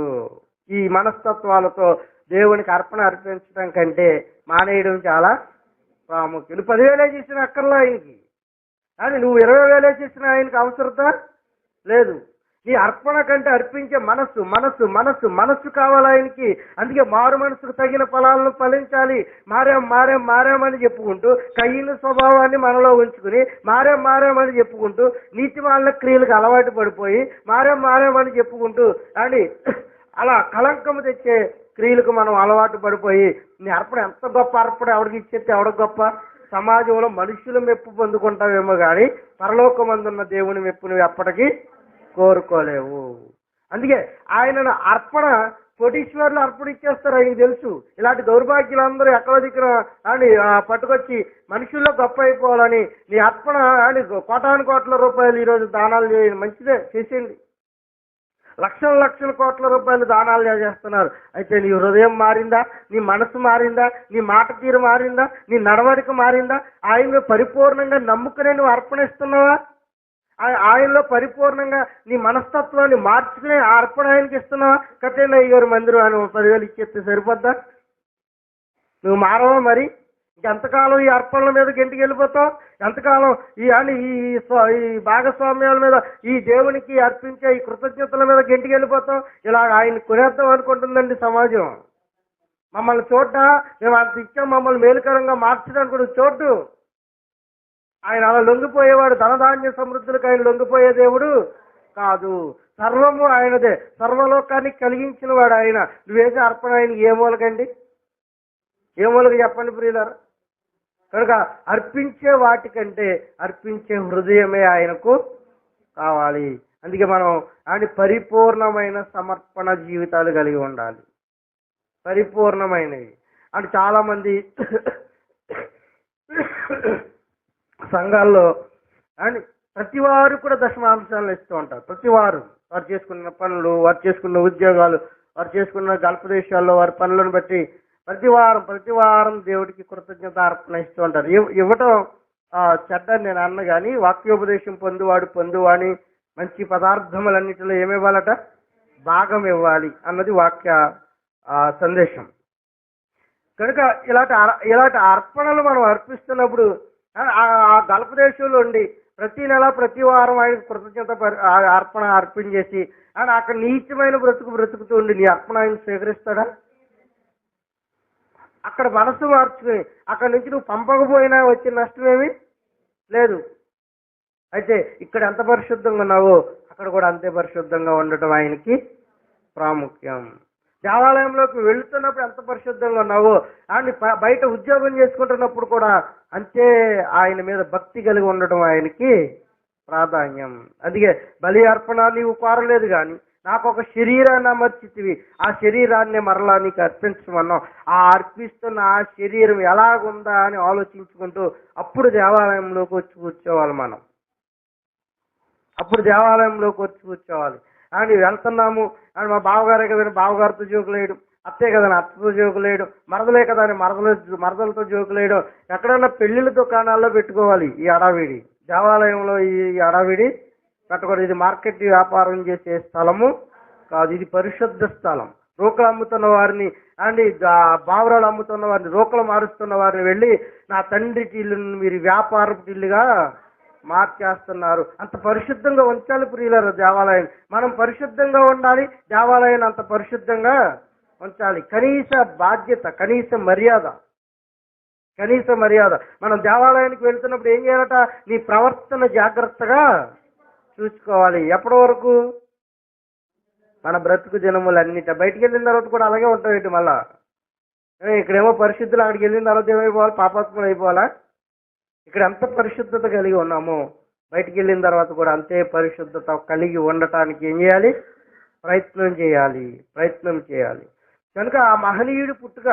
ఈ మనస్తత్వాలతో దేవునికి అర్పణ అర్పించడం కంటే మానేయడం చాలా ప్రాముఖ్యం. నువ్వు 10,000 చేసిన అక్కర్లా ఆయనకి, కానీ నువ్వు 20,000 చేసిన ఆయనకి అవసరత లేదు. నీ అర్పణ కంటే అర్పించే మనస్సు కావాలి ఆయనకి. అందుకే మారు మనసుకు తగిన ఫలాలను ఫలించాలి. మారామని చెప్పుకుంటూ కయ్యను స్వభావాన్ని మనలో ఉంచుకుని మారామని చెప్పుకుంటూ నీతి వాళ్ళ క్రియలకు అలవాటు పడిపోయి మారామని చెప్పుకుంటూ అని అలా కళంకము తెచ్చే క్రియలకు మనం అలవాటు పడిపోయి నీ అర్పణ ఎంత గొప్ప అర్పణ ఎవరికి ఇచ్చేస్తే ఎవరికి గొప్ప? సమాజంలో మనుషుల మెప్పు పొందుకుంటావేమో కానీ పరలోకమందున్న దేవుని మెప్పు నువ్వు ఎప్పటికీ కోరుకోలేవు. అందుకే ఆయనను అర్పణ కోటీశ్వర్లు అర్పణ ఇచ్చేస్తారు, ఆయనకు తెలుసు. ఇలాంటి దౌర్భాగ్యులందరూ ఎక్కడ దిక్కున అని పట్టుకొచ్చి మనుషుల్లో గొప్ప అయిపోవాలని నీ అర్పణ అని కోటాను రూపాయలు ఈరోజు దానాలు చేయండి, మంచిదే చేసేయండి. లక్షల కోట్ల రూపాయలు దానాలు చేస్తున్నారు. అయితే నీ హృదయం మారిందా? నీ మనసు మారిందా? నీ మాట తీరు మారిందా? నీ నడవడిక మారిందా? ఆయన పరిపూర్ణంగా నమ్ముకునే నువ్వు అర్పణ ఇస్తున్నావా? ఆయనలో పరిపూర్ణంగా నీ మనస్తత్వాన్ని మార్చుకునే అర్పణ ఆయనకి ఇస్తున్నావా? కట్టేనయ్య గారు మందిరం అని 10,000 ఇచ్చేస్తే సరిపోద్దా? నువ్వు మారవా? మరి ఎంతకాలం ఈ అర్పణల మీద గెంటికి వెళ్ళిపోతావు? ఎంతకాలం ఈ భాగస్వామ్యాల మీద, ఈ దేవునికి అర్పించే ఈ కృతజ్ఞతల మీద గెంటికి వెళ్ళిపోతావు? ఇలా ఆయన కొనేద్దాం అనుకుంటుందండి సమాజం. మమ్మల్ని చూడ్డా, మేము అంత ఇచ్చాం, మమ్మల్ని మేలుకరంగా మార్చడానికి కూడా చూడ్డు. ఆయన అలా లొంగిపోయేవాడు, ధనధాన్య సమృద్ధులకు ఆయన లొంగిపోయే దేవుడు కాదు. సర్వము ఆయనదే, సర్వలోకాన్ని కలిగించిన వాడు ఆయన. నువ్వేసే అర్పణ ఆయనకి ఏ మూలకండి? ఏ మూలక చెప్పండి ప్రియులారా? కనుక అర్పించే వాటికంటే అర్పించే హృదయమే ఆయనకు కావాలి. అందుకే మనం ఆయన పరిపూర్ణమైన సమర్పణ జీవితాలు కలిగి ఉండాలి. పరిపూర్ణమైనవి అంటే చాలా మంది సంఘాల్లో అండ్ ప్రతి వారు కూడా దశమాంశాలను ఇస్తూ ఉంటారు. ప్రతి వారు చేసుకున్న పనులు, వారు చేసుకున్న ఉద్యోగాలు, వారు చేసుకున్న గల్పదేశాల్లో వారి పనులను బట్టి ప్రతి వారం దేవుడికి కృతజ్ఞత అర్పణ ఇస్తూ ఉంటారు. ఇవ్వటం చెడ్డని నేను అన్న, కానీ వాక్యోపదేశం పొందువాని మంచి పదార్థములన్నిటిలో ఏమివ్వాలట? భాగం ఇవ్వాలి అన్నది వాక్య సందేశం. కనుక ఇలాంటి అర్పణలు మనం అర్పిస్తున్నప్పుడు ఆ గల్పదేశంలో ఉండి ప్రతి నెల ప్రతి వారం ఆయన కృతజ్ఞత అర్పణ అర్పించేసి అని అక్కడ నీచమైన బ్రతుకుతూ ఉండి నీ అర్పణ ఆయన స్వీకరిస్తాడా? అక్కడ మనసు మార్చుకుని అక్కడి నుంచి నువ్వు పంపకపోయినా వచ్చిన నష్టమేమి లేదు. అయితే ఇక్కడ ఎంత పరిశుద్ధంగా ఉన్నావో అక్కడ కూడా అంతే పరిశుద్ధంగా ఉండటం ఆయనకి ప్రాముఖ్యం. దేవాలయంలోకి వెళుతున్నప్పుడు ఎంత పరిశుద్ధంగా ఉన్నావో ఆయన బయట ఉద్యోగం చేసుకుంటున్నప్పుడు కూడా అంతే ఆయన మీద భక్తి కలిగి ఉండడం ఆయనకి ప్రాధాన్యం. అందుకే బలి అర్పణ నీవు కోరలేదు కానీ నాకు ఒక శరీరాన్ని అమర్చితివి, ఆ శరీరాన్ని మరలా నీకు అర్పించమన్నావు. ఆ అర్పిస్తున్న ఆ శరీరం ఎలాగుందా అని ఆలోచించుకుంటూ అప్పుడు దేవాలయంలోకి వచ్చి కూర్చోవాలి మనం. అప్పుడు దేవాలయంలోకి వచ్చి కూర్చోవాలి. అని వెళ్తున్నాము అని మా బావగారే కదా బావగారితో జోకులు వేయడం, అత్తే కదా అత్తతో జోకులు వేయడం, మరదలే కదా అని మరదలతో జోకులు వేయడం. ఎక్కడన్నా పెళ్లిళ్ళ దుకాణాల్లో పెట్టుకోవాలి ఈ అడావిడి. దేవాలయంలో ఈ అడావిడి పెట్టకూడదు. ఇది మార్కెట్ వ్యాపారం చేసే స్థలము కాదు, ఇది పరిశుద్ధ స్థలం. రోకలు అమ్ముతున్న వారిని అండి, బావరాలు అమ్ముతున్న వారిని, రోకలు మారుస్తున్న వారిని వెళ్ళి నా తండ్రికి ఇల్లుని మీరు వ్యాపారపు ఇల్లుగా మార్చేస్తున్నారు. అంత పరిశుద్ధంగా ఉంచాలి ప్రియులారా దేవాలయం. మనం పరిశుద్ధంగా ఉండాలి, దేవాలయాన్ని అంత పరిశుద్ధంగా ఉంచాలి. కనీస బాధ్యత, కనీస మర్యాద. మనం దేవాలయానికి వెళ్తున్నప్పుడు ఏం చేయాలట? నీ ప్రవర్తన జాగ్రత్తగా చూసుకోవాలి. ఎప్పటి వరకు? మన బ్రతుకు దినములన్నిట. బయటికి వెళ్ళిన తర్వాత కూడా అలాగే ఉంటాయి. మళ్ళా ఇక్కడేమో పరిశుద్ధులు, అక్కడికి వెళ్ళిన తర్వాత ఏమైపోవాలి? పాపాత్ములు అయిపోవాలా? ఇక్కడ ఎంత పరిశుద్ధత కలిగి ఉన్నామో బయటికి వెళ్ళిన తర్వాత కూడా అంతే పరిశుద్ధత కలిగి ఉండటానికి ఏం చేయాలి? ప్రయత్నం చేయాలి. కనుక ఆ మహనీయుడి పుట్టుక,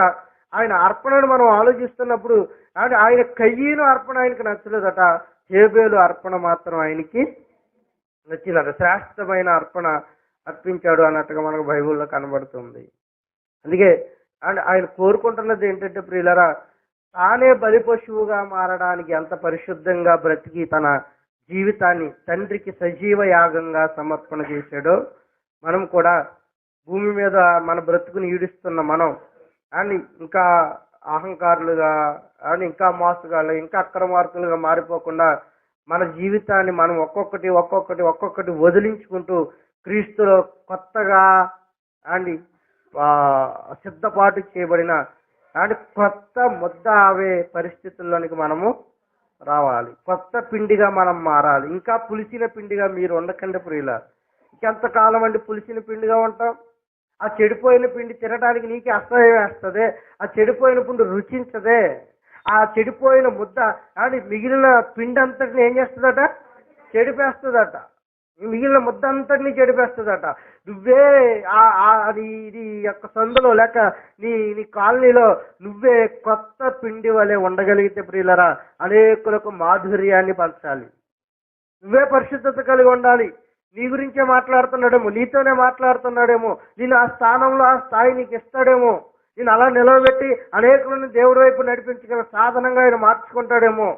ఆయన అర్పణను మనం ఆలోచిస్తున్నప్పుడు ఆయన కయ్యను అర్పణ ఆయనకి నచ్చలేదట, హేబేలు అర్పణ మాత్రం ఆయనకి నచ్చినట. శ్రేష్టమైన అర్పణ అర్పించాడు అన్నట్టుగా మనకు బైబిల్లో కనబడుతుంది. అందుకే ఆయన కోరుకుంటున్నది ఏంటంటే ప్రియులరా, తానే బలి పశువుగా మారడానికి ఎంత పరిశుద్ధంగా బ్రతికి తన జీవితాన్ని తండ్రికి సజీవ యాగంగా సమర్పణ చేశాడో మనం కూడా భూమి మీద మన బ్రతుకుని ఈడుస్తున్న మనం అని ఇంకా అహంకారులుగా అని ఇంకా మోసగాళ్ళు ఇంకా అక్రమార్కులుగా మారిపోకుండా మన జీవితాన్ని మనం ఒక్కొక్కటి వదిలించుకుంటూ క్రీస్తులో కొత్తగా అండి సిద్ధపాటు చేయబడిన కొత్త ముద్ద అవే పరిస్థితుల్లోనికి మనము రావాలి. కొత్త పిండిగా మనం మారాలి. ఇంకా పులిసిన పిండిగా మీరు ఉండకండి ప్రియులారా. ఇంకెంతకాలం అండి పులిసిన పిండిగా ఉంటాం? ఆ చెడిపోయిన పిండి తినడానికి నీకే అసహ్యం వేస్తుంది. ఆ చెడిపోయిన పిండి రుచించదే. ఆ చెడిపోయిన ముద్ద అని మిగిలిన పిండి అంతటిని ఏం చేస్తుందట? చెడిపేస్తుందట. మిగిలిన ముద్ద అంతటిని చెడిపేస్తుందట. నువ్వే అది ఇది యొక్క సందులో లేక నీ కాలనీలో నువ్వే కొత్త పిండి వలె ఉండగలిగితే ప్రియులరా అనేకులకు మాధుర్యాన్ని పంచాలి. నువ్వే పరిశుద్ధత కలిగి ఉండాలి. నీ గురించే మాట్లాడుతున్నాడేమో, నీతోనే మాట్లాడుతున్నాడేమో, నేను ఆ స్థానంలో ఆ స్థాయి నీకు ఇస్తాడేమో, నేను అలా నిలవబెట్టి అనేకులను దేవుడి వైపు నడిపించగల సాధనంగా ఆయన మార్చుకుంటాడేమో.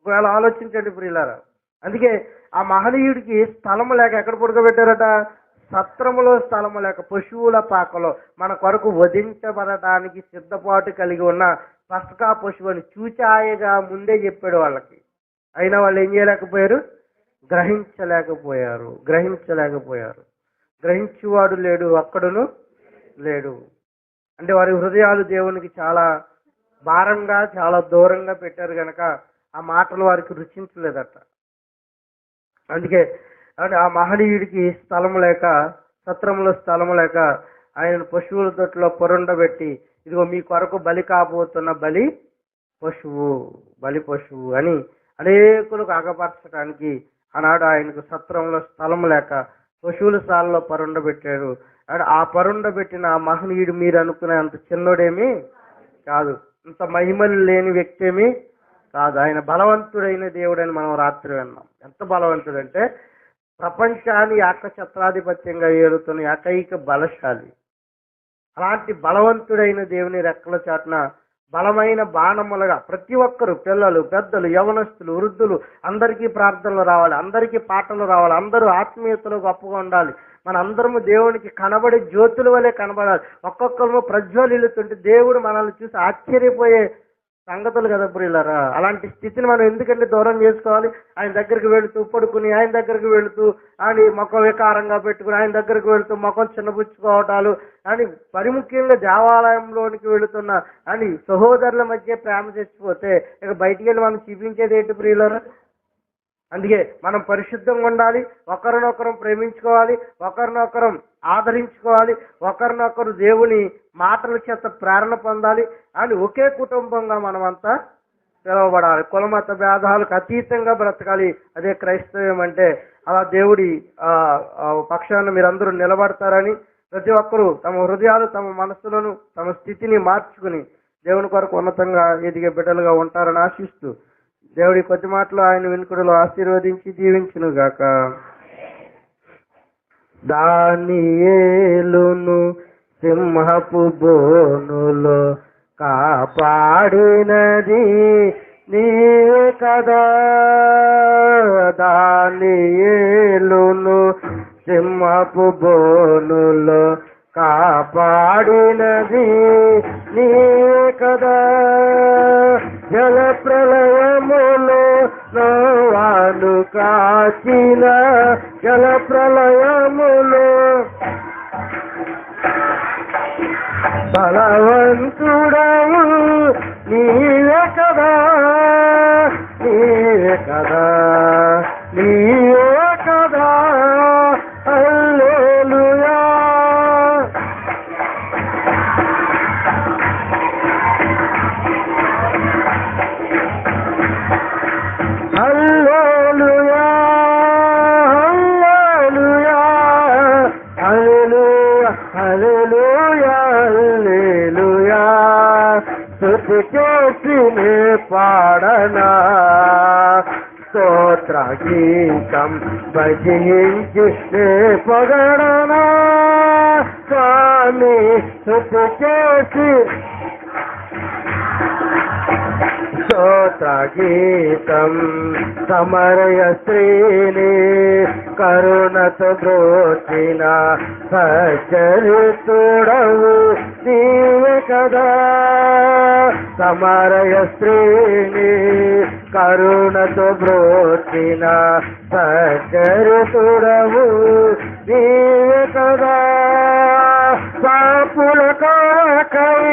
ఒకవేళ ఆలోచించండి ప్రియులారా. అందుకే ఆ మహనీయుడికి స్థలము లేక ఎక్కడ పడుకోబెట్టారట? సత్రములో స్థలము లేక పశువుల పాకలో మన కొరకు వధించబడటానికి సిద్ధపాటు కలిగి ఉన్న పస్కా పశువుని చూచాయగా ముందే చెప్పాడు వాళ్ళకి. అయినా వాళ్ళు ఏం చేయలేకపోయారు? గ్రహించలేకపోయారు. గ్రహించువాడు లేడు, అక్కడును లేడు. అంటే వారి హృదయాలు దేవునికి చాలా భారంగా చాలా దూరంగా పెట్టారు గనక ఆ మాటలు వారికి రుచించలేదట. అందుకే ఆ మహనీయుడికి స్థలము లేక, సత్రంలో స్థలము లేక ఆయన పశువుల తొట్టులో పొరుండబెట్టి, ఇదిగో మీ కొరకు బలి కాబోతున్న బలి పశువు అని అనేకులకు అగపరచడానికి ఆనాడు ఆయనకు సత్రంలో స్థలము లేక పశువుల సాలలో పరుండబెట్టాడు. ఆ పరుండబెట్టిన ఆ మహనీయుడు మీరు అనుకునే అంత చిన్నోడేమీ కాదు, అంత మహిమలు లేని వ్యక్తి ఏమీ కాదు. ఆయన బలవంతుడైన దేవుడని మనం రాత్రి విన్నాం. ఎంత బలవంతుడంటే ప్రపంచాన్ని ఏకఛత్రాధిపత్యంగా ఏలుతున్న ఏకైక బలశాలి. అలాంటి బలవంతుడైన దేవుని రెక్కల చాటున బలమైన బాణములుగా ప్రతి ఒక్కరు, పిల్లలు, పెద్దలు, యవనస్తులు, వృద్ధులు అందరికీ ప్రార్థనలు రావాలి, అందరికీ పాటలు రావాలి, అందరూ ఆత్మీయతలో గొప్పగా ఉండాలి. మన అందరము దేవునికి కనబడే జ్యోతుల వలె కనబడాలి. ఒక్కొక్కరు ప్రజ్వలిల్లుతుంటే దేవుడు మనల్ని చూసి ఆశ్చర్యపోయే సంగతులు కదా ప్రియులారా. అలాంటి స్థితిని మనం ఎందుకంటే దూరం చేసుకోవాలి? ఆయన దగ్గరికి వెళుతూ పడుకుని, ఆయన దగ్గరికి వెళుతూ అని ముఖం వికారంగా పెట్టుకుని, ఆయన దగ్గరికి వెళుతూ ముఖం చిన్నపుచ్చుకోవటాలు అని, పరిముఖ్యంగా దేవాలయంలోనికి వెళుతున్న అని సహోదరుల మధ్య ప్రేమ చచ్చిపోతే ఇక బయటికి వెళ్ళి మనం చూపించేది ఏంటి ప్రియులారా? అందుకే మనం పరిశుద్ధంగా ఉండాలి, ఒకరినొకరం ప్రేమించుకోవాలి, ఒకరినొకరం ఆదరించుకోవాలి, ఒకరినొకరు దేవుని మాటల చేత ప్రేరణ పొందాలి అని ఒకే కుటుంబంగా మనమంతా పిలువబడాలి. కులమత భేదాలకు అతీతంగా బ్రతకాలి. అదే క్రైస్తవ్యం అంటే. అలా దేవుడి పక్షాన మీరందరూ నిలబడతారని, ప్రతి ఒక్కరూ తమ హృదయాలు, తమ మనస్సులను, తమ స్థితిని మార్చుకుని దేవుని కొరకు ఉన్నతంగా ఎదిగే బిడ్డలుగా ఉంటారని ఆశిస్తూ దేవుడి కొద్ది మాటలు ఆయన వినుకుడులో ఆశీర్వదించి దీవించును గాక. దానియేలును సింహపు బోనులో కాపాడినది నీవే కదా. దానియేలును సింహపు బోనులో కాపాడినది నీవే కదా. జల ప్రళయములో నోవాను కాచిన, జల ప్రళయములో బలవంతుడవు నీవే కదా, నీవే కదా, నీవే కదా. హల్లెలూయా. హల్లెలూయా, హల్లెలూయా, హల్లెలూయా, హల్లెలూయా, హల్లెలూయా. స్తుతి చేసి నే పాడనా, స్తోత్ర గీతం భజించి నే పొగడనా. స్వామి స్తుతి చేసి స్తోత్ర గీతం సమరయ స్త్రీని కరుణతో బ్రోచిన సచరితుడవు నీవే కదా. సమరయ స్త్రీని కరుణతో బ్రోచిన సచరితుడవు నీవే కదా. పాపుల కొరకై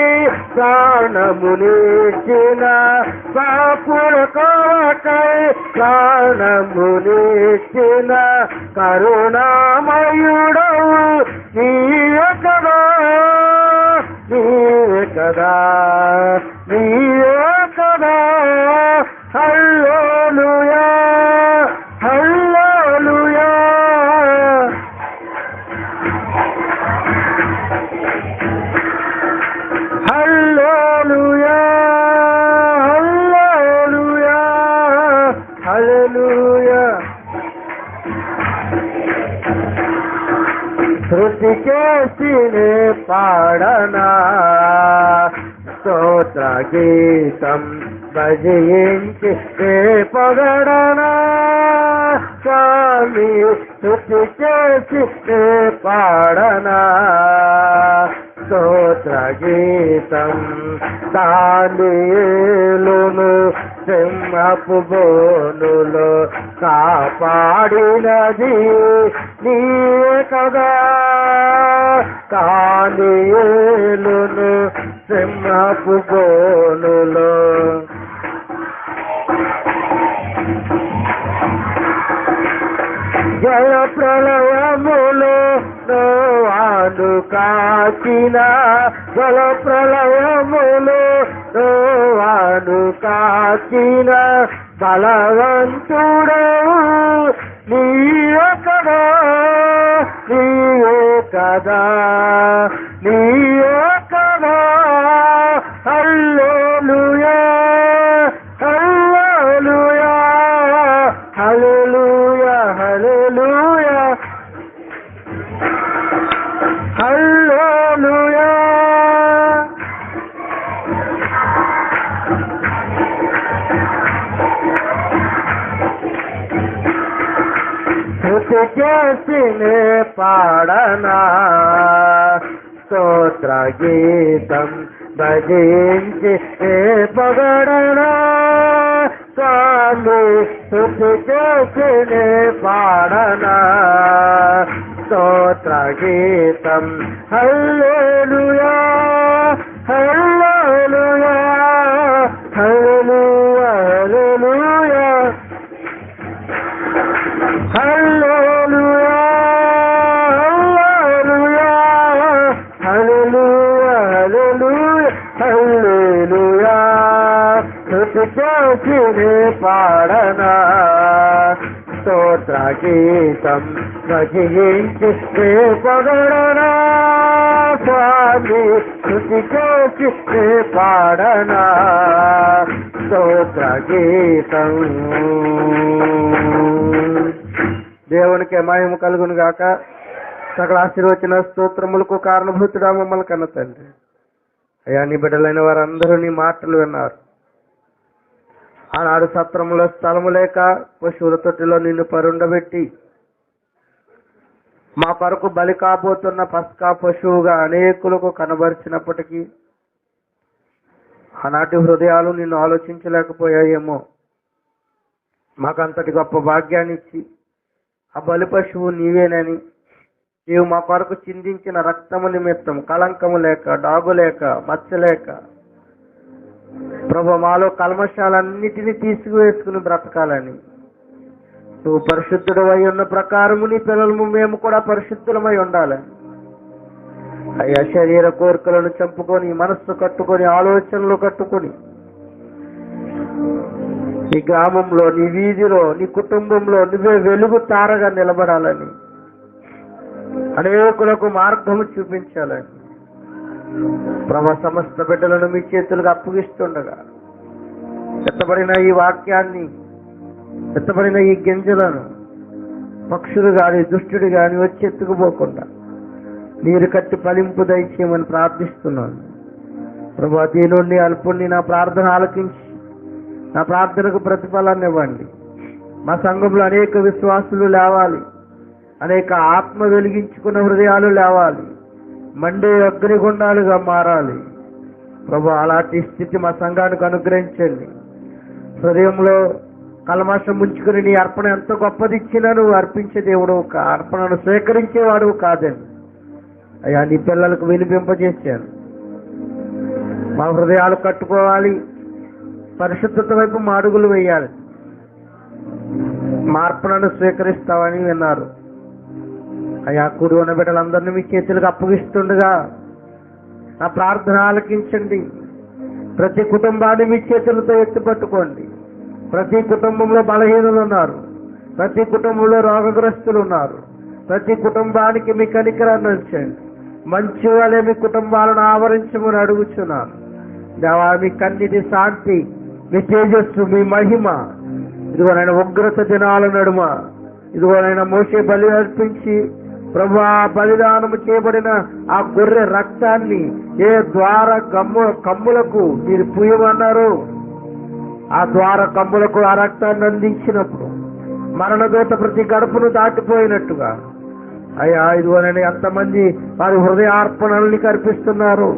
ప్రాణమునిచ్చిన, పాపుల కొరకై ప్రాణమునిచ్చిన కరుణామయుడవు నీవే కదా, నీవే కదా, నీవే కదా. హల్లెలూయా, హల్లెలూయా. హల్లెలూయా, హల్లెలూయా, హల్లెలూయా. శృతి చేసి నే పాడనా, స్తోత్ర గీతం భజించి నే పొగడనా. స్వామి శృతి చేసి నే పాడనా, స్తోత్ర గీతం. దానియేలును సింహపు బోనులో కాపాడినది నీవే కదా. దానియేలును సింహపు బోనులో జల ప్రళయములో నోవాను కాచిన, జల ప్రళయములో నోవాను కాచిన బలవంతుడవు నీవే కదా, నీవే కదా, నీవే కదా. హల్లెలూయా, హల్లెలూయా, హల్లెలూయా, హల్లెలూయా, హల్లెలూయా. శృతి చేసి నే పాడనా, స్తోత్ర గీతం భజించి నే పొగడనా. స్వామి శృతి చేసి నే పాడనా, స్తోత్ర గీతం. హల్లెలూయా, హల్లెలూయా, హల్లెలూయా, హల్లెలూయా. చేసినే పాడనా స్తోత్ర గీతం రచించి పొగడనా స్వామి స్తుతి చేసి పాడనా స్తోత్ర గీతం. దేవునికి మహిమ కలుగును గాక. సకల ఆశీర్వచన స్తోత్రములకు కారణభూతుడా మమ్మల్ని కన్న తండ్రి. అయ్యా, నీ బిడ్డలైన వారందరూ నీ మాటలు విన్నారు. ఆనాడు సత్రములో స్థలము లేక పశువుల తొట్టిలో నిన్ను పరుండబెట్టి మా కొరకు బలి కాబోతున్న పస్కా పశువుగా అనేకులకు కనబరిచినప్పటికీ ఆనాటి హృదయాలు నిన్ను ఆలోచించలేకపోయాయేమో. మాకంతటి గొప్ప భాగ్యాన్ని ఇచ్చి ఆ బలి పశువు నీవేనని, నీవు మా కొరకు చిందించిన రక్తము నిమిత్తం కళంకము లేక, డాగు లేక, మచ్చ లేక ప్రభు మాలో కల్మషాలన్నిటినీ తీసుకువేసుకుని బ్రతకాలని, నువ్వు పరిశుద్ధుడు అయి ఉన్న ప్రకారము నీ పిల్లలము మేము కూడా పరిశుద్ధులమై ఉండాలని. అయ్యా, శరీర కోరికలను చంపుకొని, మనస్సు కట్టుకొని, ఆలోచనలు కట్టుకొని నీ గ్రామంలో, నీ వీధిలో, నీ కుటుంబంలో నువ్వే వెలుగు తారగా నిలబడాలని, అనేకులకు మార్గము చూపించాలని ప్రభు సమస్త బిడ్డలను మీ చేతులకు అప్పగిస్తుండగా ఎత్తబడిన ఈ వాక్యాన్ని, ఎత్తబడిన ఈ గింజలను పక్షులు గాని దుష్టుడు గాని వచ్చి ఎత్తుకుపోకుండా నీరు కట్టి ఫలింపు దయచేయమని ప్రార్థిస్తున్నాను. ప్రభు, దీనుండి అల్పుణ్ణి నా ప్రార్థన ఆలకించి నా ప్రార్థనకు ప్రతిఫలాన్ని ఇవ్వండి. మా సంఘంలో అనేక విశ్వాసులు లేవాలి, అనేక ఆత్మ వెలిగించుకున్న హృదయాలు లేవాలి, మండే అగ్నిగుండాలుగా మారాలి. ప్రభు, అలాంటి స్థితి మా సంఘానికి అనుగ్రహించండి. హృదయంలో కల్మషం ముంచుకుని నీ అర్పణ ఎంత గొప్పది ఇచ్చినా నువ్వు అర్పించే దేవుడు, అర్పణను స్వీకరించేవాడు కాదని అయ్యా నీ పిల్లలకు వినిపింపజేశాను. మా హృదయాలు కట్టుకోవాలి, పరిశుద్ధత వైపు మా అడుగులు వేయాలి. మా అర్పణను స్వీకరిస్తామని విన్నారు. అయ్యా, కూడి ఉన్న బిడ్డలందరినీ మీ చేతులకు అప్పగిస్తుండగా నా ప్రార్థన ఆలకించండి. ప్రతి కుటుంబాన్ని మీ చేతులతో ఎత్తిపట్టుకోండి. ప్రతి కుటుంబంలో బలహీనులు ఉన్నారు, ప్రతి కుటుంబంలో రోగగ్రస్తులు ఉన్నారు. ప్రతి కుటుంబానికి మీ కనికరాన్ని ఉంచండి. మంచి వాళ్ళే మీ కుటుంబాలను ఆవరించమని అడుగుచున్నాను. దేవా, మీ కన్నిటి శాంతి, మీ తేజస్సు, మీ మహిమ ఇదిగోనైనా ఉగ్రత దినాల నడుమ ఇదిగోనైనా మోసే బలి అర్పించి ప్రభు ఆ బలిదానము చేయబడిన ఆ గొర్రె రక్తాన్ని ఏ ద్వార కమ్ములకు మీరు పూయమన్నారు, ఆ ద్వార కమ్ములకు ఆ రక్తాన్ని అందించినప్పుడు మరణదూత ప్రతి గడపను దాటిపోయినట్టుగా అయ్యా ఇదిగోనైనా ఎంతమంది వారి హృదయార్పణల్ని కల్పిస్తున్నారు,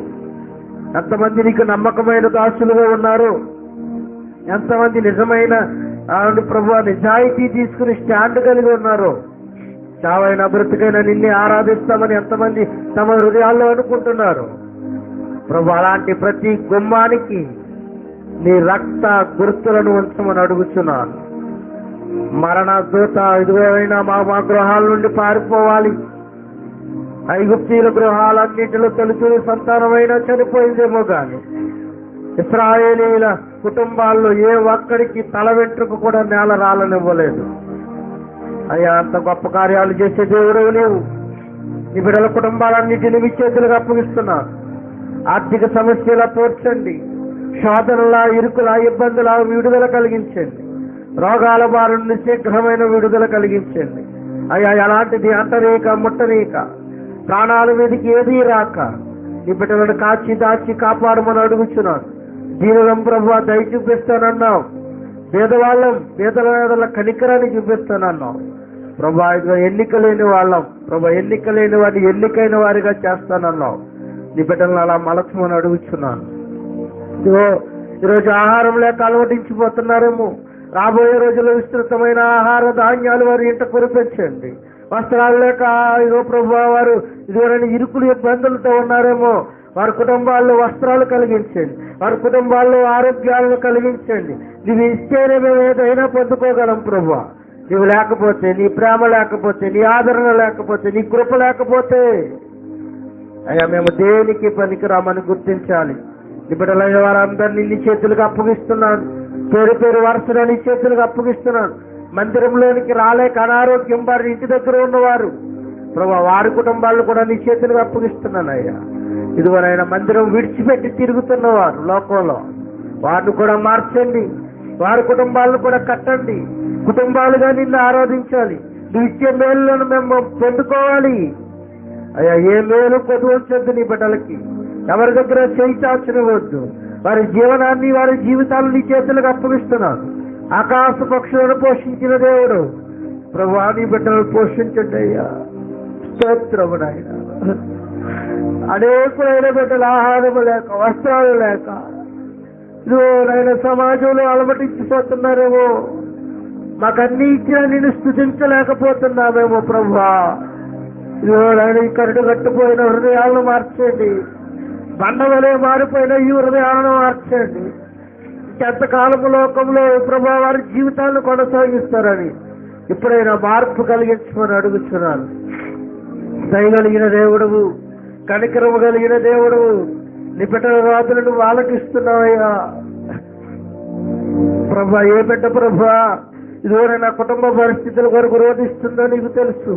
ఎంతమంది నీకు నమ్మకమైన దాసులుగా ఉన్నారు, ఎంతమంది నిజమైన ప్రభు నిజాయితీ తీసుకుని స్టాండ్ కలిగి ఉన్నారు. చావైన బ్రతికైనా నిన్నే ఆరాధిస్తామని ఎంతమంది తమ హృదయాల్లో అనుకుంటున్నారు. ప్రభు, అలాంటి ప్రతి గుమ్మానికి నీ రక్త గుర్తులను ఉంచమని అడుగుతున్నాను. మరణ దూత ఇదిగోనైనా మా గృహాల నుండి పారిపోవాలి. ఐగుప్తీయుల గృహాలన్నింటిలో తొలిచూరి సంతానమైనా చనిపోయిందేమో గాని ఇశ్రాయేలీల కుటుంబాల్లో ఏ ఒక్కడికి తల వెంట్రుకు కూడా నేల రాలనివ్వలేదు. అయ్యా, అంత గొప్ప కార్యాలు చేసే దేవుడు లేవు. నీ బిడ్డల కుటుంబాలన్నింటినీ మీ చేతులకు అప్పగిస్తున్నాను. ఆర్థిక సమస్యలా పోర్చండి, శోధనలా, ఇరుకులా, ఇబ్బందులా విడుదల కలిగించండి. రోగాల బారి నుండి శీఘ్రమైన విడుదల కలిగించండి. అయ్యా, ఎలాంటిది అంటనీక ముట్టనీక ప్రాణాల మీదకి ఏదీ రాక నీ బిడ్డలను కాచి దాచి కాపాడమని అడుగుచున్నాను. దీనిలో ప్రభు దయ చూపిస్తానన్నావు. పేదల కనికరాన్ని చూపిస్తానన్నావు. ప్రభా, ఇదిగో ఎన్నిక లేని వాళ్ళం ప్రభా, ఎన్నిక లేని వారిని ఎన్నికైన వారిగా చేస్తానన్నావు. నీ బిడ్డలను అలా మలచమని అడుగుచున్నాను. ఇదిగో ఈరోజు ఆహారం లేక అలవటించిపోతున్నారేమో, రాబోయే రోజుల్లో విస్తృతమైన ఆహార ధాన్యాలు వారి ఇంట కురిపించండి. వస్త్రాలు లేక ఇదిగో ప్రభు వారు ఇదిగోనైనా ఇరుకులు ఇబ్బందులతో ఉన్నారేమో, వారి కుటుంబాల్లో వస్త్రాలు కలిగించండి, వారి కుటుంబాల్లో ఆరోగ్యాలను కలిగించండి. నువ్వు ఇస్తేనే మేము ఏదైనా పొందుకోగలం ప్రభు. నువ్వు లేకపోతే, నీ ప్రేమ లేకపోతే, నీ ఆదరణ లేకపోతే, నీ కృప లేకపోతే అయ్యా మేము దేనికి పనికిరామని గుర్తించాలి. నీ బిడ్డలైన వారందరినీ నీ చేతులకు అప్పగిస్తున్నాను. పేరు పేరు వరుసలో నీ చేతులకు అప్పగిస్తున్నాను. మందిరంలోనికి రాలేక అనారోగ్యం వారి ఇంటి దగ్గర ఉన్నవారు ప్రభా, వారి కుటుంబాలను కూడా నీ చేతులకు అప్పగిస్తున్నానయ్యా. ఇదిగోనైనా మందిరం విడిచిపెట్టి తిరుగుతున్నవారు లోకంలో, వారిని కూడా మార్చండి. వారి కుటుంబాలను కూడా కట్టండి. కుటుంబాలుగా నిన్ను ఆరాధించాలి. నువ్వు ఇచ్చే మేలులను మేము పొందుకోవాలి అయ్యా. ఏ మేలు పొందవచ్చొద్దు నీ బిడ్డలకి. ఎవరి దగ్గర చేయి చాచనివ్వద్దు. వారి జీవనాన్ని, వారి జీవితాలను నీ చేతులకు అప్పగిస్తున్నాను. ఆకాశ పక్షులను పోషించిన దేవుడు ప్రభువా, నీ బిడ్డలను పోషించండి అయ్యా. స్తోత్రము నాయన. అనేకులైన బిడ్డలు ఆహారము లేక, వస్త్రాలు లేక ఇదిగో నాయన సమాజంలో అలమటించిపోతున్నారేమో. మాకన్నీ ఇచ్చినా నిన్ను స్తుతించలేకపోతున్నామేమో ప్రభువా. ఇదిగో నాయన ఈ కరుడు కట్టుపోయిన హృదయాలను మార్చండి. బండవలే మారిపోయిన ఈ హృదయాలను మార్చండి. ఎంతకాలము లోకంలో ప్రభా వారి జీవితాలను కొనసాగిస్తారని ఇప్పుడైనా మార్పు కలిగించమని అడుగుతున్నాను. దయగలిగిన దేవుడవు, కనికరము కలిగిన దేవుడవు, నీ బిడ్డల రాజులను ఆలకిస్తున్నావయ్యా ప్రభా. ఏ బిడ్డ ప్రభా ఇదివరే నా కుటుంబ పరిస్థితుల కొరకు రోధిస్తుందో నీకు తెలుసు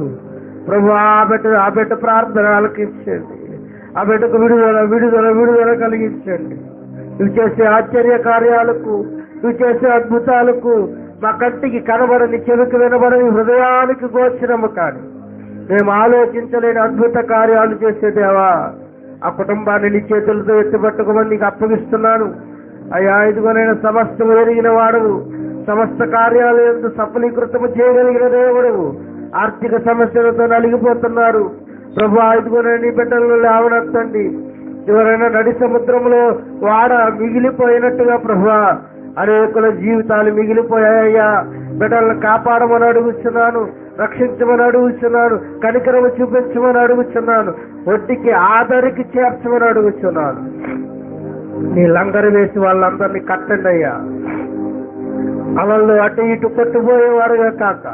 ప్రభా. ఆ బిడ్డ ప్రార్థన ఆలకించండి. ఆ బిడ్డకు విడుదల విడుదల విడుదల కలిగించండి. నువ్వు చేసే ఆశ్చర్య కార్యాలకు, నువ్వు చేసే అద్భుతాలకు మా కంటికి కనబడని, చెవికి వినబడని, హృదయానికి గోచరము కాని, మేము ఆలోచించలేని అద్భుత కార్యాలు చేసే దేవా, ఆ కుటుంబాన్ని నీ చేతులతో ఎత్తిపట్టుకోమని నీకు అప్పగిస్తున్నాను అయ్యా. ఇదిగోనైనా సమస్తము ఎరిగిన వాడవు, సమస్త కార్యాలు ఎందు సఫలీకృతము చేయగలిగిన దేవుడవు. ఆర్థిక సమస్యలతో నలిగిపోతున్నారు ప్రభు. ఇదిగోనైనా నీ బిడ్డలను లేవనెత్తండి. ఎవరైనా నడి సముద్రంలో వాడ మిగిలిపోయినట్టుగా ప్రభు, అనేకుల జీవితాలు మిగిలిపోయాయ్యా. బిడ్డలను కాపాడమని అడుగుతున్నాను, రక్షించమని అడుగుతున్నాను, కనికరము చూపించమని అడుగుతున్నాను, ఒడ్డుకి ఆదరికి చేర్చమని అడుగుతున్నాను. నీ లంగరు వేసి వాళ్ళందరినీ కట్టండి అయ్యా. అలల్లో అటు ఇటు కొట్టుపోయేవారుగా కాక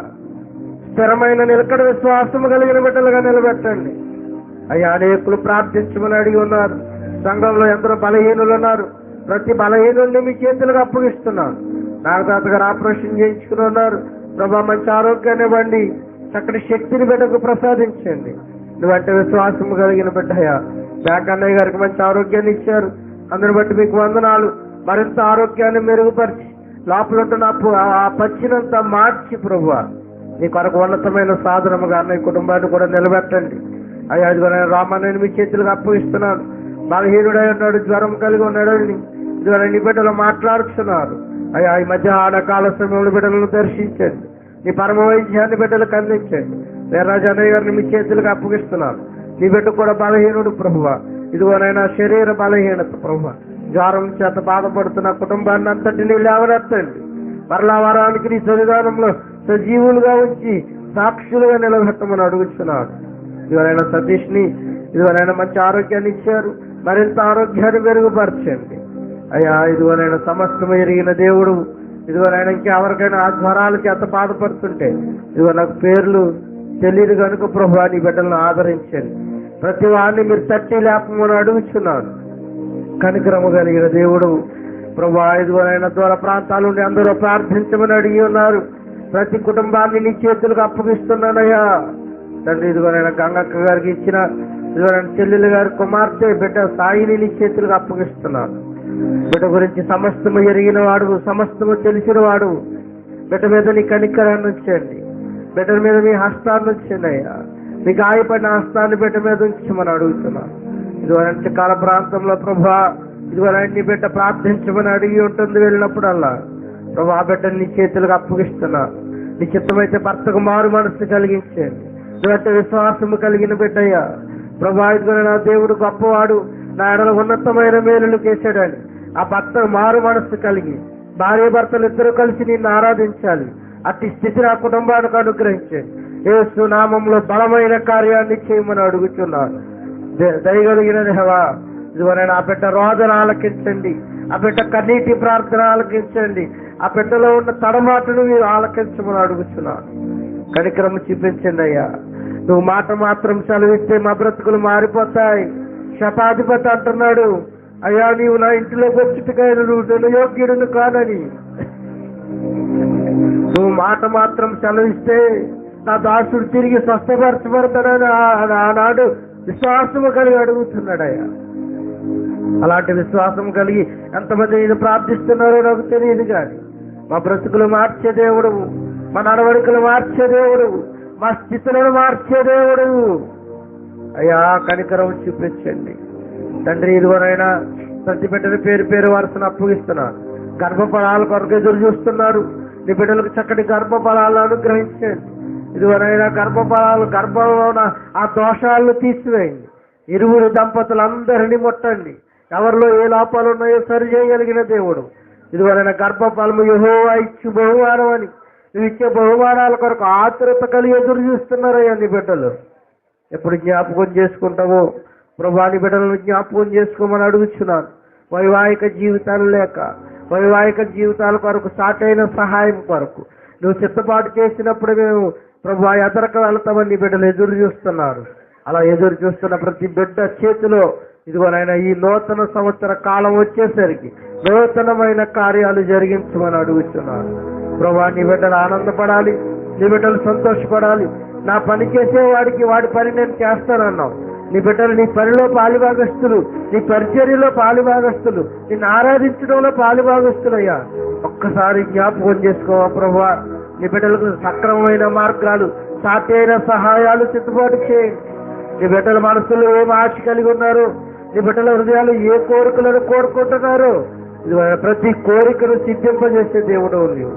స్థిరమైన నిలకడ విశ్వాసము కలిగిన బిడ్డలుగా నిలబెట్టండి అయ్యా. అనేకులు ప్రార్థించమని అడిగి ఉన్నారు. సంఘంలో ఎందరో బలహీనులు ఉన్నారు. ప్రతి బలహీనుల్ని మీ చేతులకు అప్పగిస్తున్నాను. నాగదాత గారు ఆపరేషన్ చేయించుకుని ఉన్నారు ప్రభా. మంచి ఆరోగ్యాన్ని ఇవ్వండి, చక్కటి శక్తిని బిడ్డకు ప్రసాదించండి. నువ్వంటే విశ్వాసము కలిగిన బిడ్డయ్యా. బ్యాకన్నయ్య గారికి మంచి ఆరోగ్యాన్ని ఇచ్చారు, అందరిని బట్టి మీకు వందనాలు. మరింత ఆరోగ్యాన్ని మెరుగుపరిచి లోపల ఉంటున్న ఆ పచ్చినంతా మార్చి ప్రభువా నీ కొరకు ఉన్నతమైన సాధనముగా అన్నయ్య కుటుంబాన్ని కూడా నిలబెట్టండి అయ్యా. ఇదిగోనైనా రామాన్ని మీ చేతులకు అప్పగిస్తున్నాను. బలహీనుడై ఉన్నాడు, జ్వరం కలిగి ఉన్నాడు, ఇదిగోనైనా నీ బిడ్డలు మాట్లాడుతున్నారు అయ్యా. ఈ మధ్య ఆడకాల సమయంలో బిడ్డలను దర్శించండి. నీ పరమ వైద్యాన్ని బిడ్డలకు అందించండి. వీర్రాజు అన్నయ్య గారిని మీ చేతులకు అప్పగిస్తున్నాను. నీ బిడ్డ కూడా బలహీనుడు ప్రభువా. ఇదిగోనైనా శరీర బలహీనత ప్రభువా, జ్వరం చేత బాధపడుతున్న కుటుంబాన్ని అంతటినీ లేవనెత్తండి. మరలా వారానికి నీ సన్నిధానంలో సజీవులుగా ఉంచి సాక్షులుగా నిలబెట్టమని అడుగుతున్నాడు. ఇదిగోనైనా సతీష్ ని ఇదిగోనైనా మంచి ఆరోగ్యాన్ని ఇచ్చారు, మరింత ఆరోగ్యాన్ని మెరుగుపరచండి అయ్యా. ఇదిగోనైనా సమస్తము ఎరిగిన దేవుడు. ఇదిగోనైనా ఇంకెవరికైనా ఆ జ్వరాలకి ఎంత బాధపడుతుంటే ఇదిగో నాకు పేర్లు తెలియదు కనుక ప్రభు నీ బిడ్డలను ఆదరించండి. ప్రతి వాడిని మీరు తట్టి లేపమని అడుగుతున్నాను. కనికరము కలిగిన దేవుడు ప్రభు. ఇదిగోనైనా దూర ప్రాంతాల నుండి అందరూ ప్రార్థించమని అడిగి ఉన్నారు. ప్రతి కుటుంబాన్ని నీ చేతులకు అప్పగిస్తున్నానయ్యా తండ్రి. ఇదిగోనైనా గంగక్క గారికి ఇచ్చిన ఇదిగోనైనా చెల్లెలు గారి కుమార్తె బిడ్డ సాయిని నీ చేతులకు అప్పగిస్తున్నాను. బిడ్డ గురించి సమస్తము ఎరిగిన వాడు, సమస్తము తెలిసిన వాడు. బిడ్డ మీద నీ కనికరాన్ని ఉంచండి, బిడ్డ మీద మీ హస్తాన్ని ఉంచండి అయ్యా. నీ గాయపడిన హస్తాన్ని బిడ్డ మీద ఉంచమని అడుగుతున్నాను. ఇదిగోనంటే కాల ప్రాంతంలో ప్రభా ఇదిగోనంటే నీ బిడ్డ ప్రార్థించమని అడిగి ఉంటుంది వెళ్ళినప్పుడల్లా ప్రభా ఆ బిడ్డని నీ చేతులకు అప్పగిస్తున్నా. నీ చిత్తమైతే భర్తకు మారు మనసు కలిగించండి. ఇదిగంటే విశ్వాసము కలిగిన బిడ్డయ్యా ప్రభా. ఇదిగోనే నా దేవుడు గొప్పవాడు, నా ఎడల ఉన్నతమైన మేలులు చేశాడని ఆ భర్త మారు మనసు కలిగి భార్య భర్తలు ఇద్దరు కలిసి నిన్ను ఆరాధించాలి. అట్టి స్థితిని ఆ కుటుంబానికి అనుగ్రహించండి. యేసు నామంలో బలమైన కార్యాన్ని చేయమని అడుగుతున్నాను. దయగలిగిన దేవా ఇదిగోనైనా ఆ బిడ్డ రోదన ఆలకించండి, ఆ బిడ్డ కన్నీటి ప్రార్థన ఆలకించండి, ఆ బిడ్డలో ఉన్న తడమాటను మీరు ఆలకించమని అడుగుతున్నాను. కనికరము చూపించండి అయ్యా. నువ్వు మాట మాత్రం సెలవిస్తే మా బ్రతుకులు మారిపోతాయి. శతాధిపతి అంటున్నాడు అయ్యా నీవు నా ఇంటిలోకి వచ్చుటకైనా నువ్వు యోగ్యుడును కానని. నువ్వు మాట మాత్రం సెలవిస్తే నా దాసుడు తిరిగి స్వస్థపరచబడతాడని ఆనాడు విశ్వాసము కలిగి అడుగుతున్నాడయ్యా. అలాంటి విశ్వాసం కలిగి ఎంతమంది నేను ప్రార్థిస్తున్నారో నాకు తెలియదు, కానీ మా బ్రతుకులు మార్చే దేవుడు, మా నడవడికలు మార్చే దేవుడు, మా స్థితులను మార్చే దేవుడు అయ్యా. కనికరం చూపించండి తండ్రి. ఇదిగోనైనా ప్రతి బిడ్డని పేరు పేరు వరుసను అప్పగిస్తున్నారు. గర్భఫలాల కొరకు ఎదురు చూస్తున్నారు. నీ బిడ్డలకు చక్కటి గర్భఫలాలను అనుగ్రహించండి. ఇదిగోనైనా గర్భంలో ఆ దోషాలను తీసివేయండి. ఇరువురు దంపతులందరినీ ముట్టండి. ఎవరిలో ఏ లోపాలు ఉన్నాయో సరి చేయగలిగిన దేవుడు. ఇదివరైనా గర్భఫలము యెహోవా ఇచ్చు బహుమానం అని నువ్వు ఇచ్చే బహుమానాల కొరకు ఆతురత కలిగి ఎదురు చూస్తున్నారయ్యా నీ బిడ్డలు. ఎప్పుడు జ్ఞాపకం చేసుకుంటావో ప్రభా, నీ బిడ్డలను జ్ఞాపకం చేసుకోమని అడుగుచున్నాను. వైవాహిక జీవితాలు లేక వైవాహిక జీవితాల కొరకు సాటైన సహాయం కొరకు నువ్వు సిద్ధపాటు చేసినప్పుడు మేము ప్రభా ఎదరక వెళ్తామని నీ బిడ్డలు ఎదురు చూస్తున్నారు. అలా ఎదురు చూస్తున్న ప్రతి బిడ్డ చేతిలో ఇదిగోనైనా ఈ నూతన సంవత్సర కాలం వచ్చేసరికి నూతనమైన కార్యాలు జరిగించమని అడుగుతున్నాను. ప్రభా, నీ బిడ్డలు ఆనందపడాలి, నీ బిడ్డలు సంతోషపడాలి. నా పని చేసేవాడికి వాడి పని నేను చేస్తానన్నావు. నీ బిడ్డలు నీ పనిలో పాలిభాగస్తులు, నీ పరిచర్యలో పాలిభాగస్తులు, నిన్ను ఆరాధించడంలో పాలిభాగస్తులయ్యా. ఒక్కసారి జ్ఞాపకం చేసుకోవా ప్రభా. నీ బిడ్డలకు సక్రమమైన మార్గాలు, సాటైన సహాయాలు సిద్ధపాటు చేయండి. నీ బిడ్డల మనసులో ఏం ఆశ కలిగి ఉన్నారు, నీ బిడ్డల హృదయాలు ఏ కోరికలను కోరుకుంటున్నారు, ఇది ప్రతి కోరికను సిద్ధింపజేసే దేవుడు నీవు.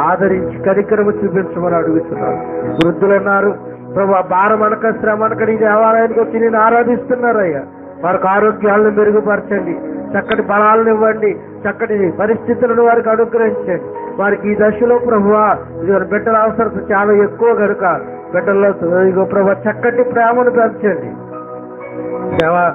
ఆదరించి కనికరము చూపించమని అడుగుతున్నారు. వృద్ధులు ఉన్నారు ప్రభా, భారమనక శ్రమనక నీ దేవాలయానికి వచ్చి నేను ఆరాధిస్తున్నారయ్యా. వారికి ఆరోగ్యాలను మెరుగుపరచండి, చక్కటి బలాలను ఇవ్వండి, చక్కటి పరిస్థితులను వారికి అనుగ్రహించండి. వారికి ఈ దశలో ప్రభువా ఇది బిడ్డల అవసరం చాలా ఎక్కువ కనుక బిడ్డల్లో ప్రభా చక్కటి ప్రేమను పెంచండి. దేవా,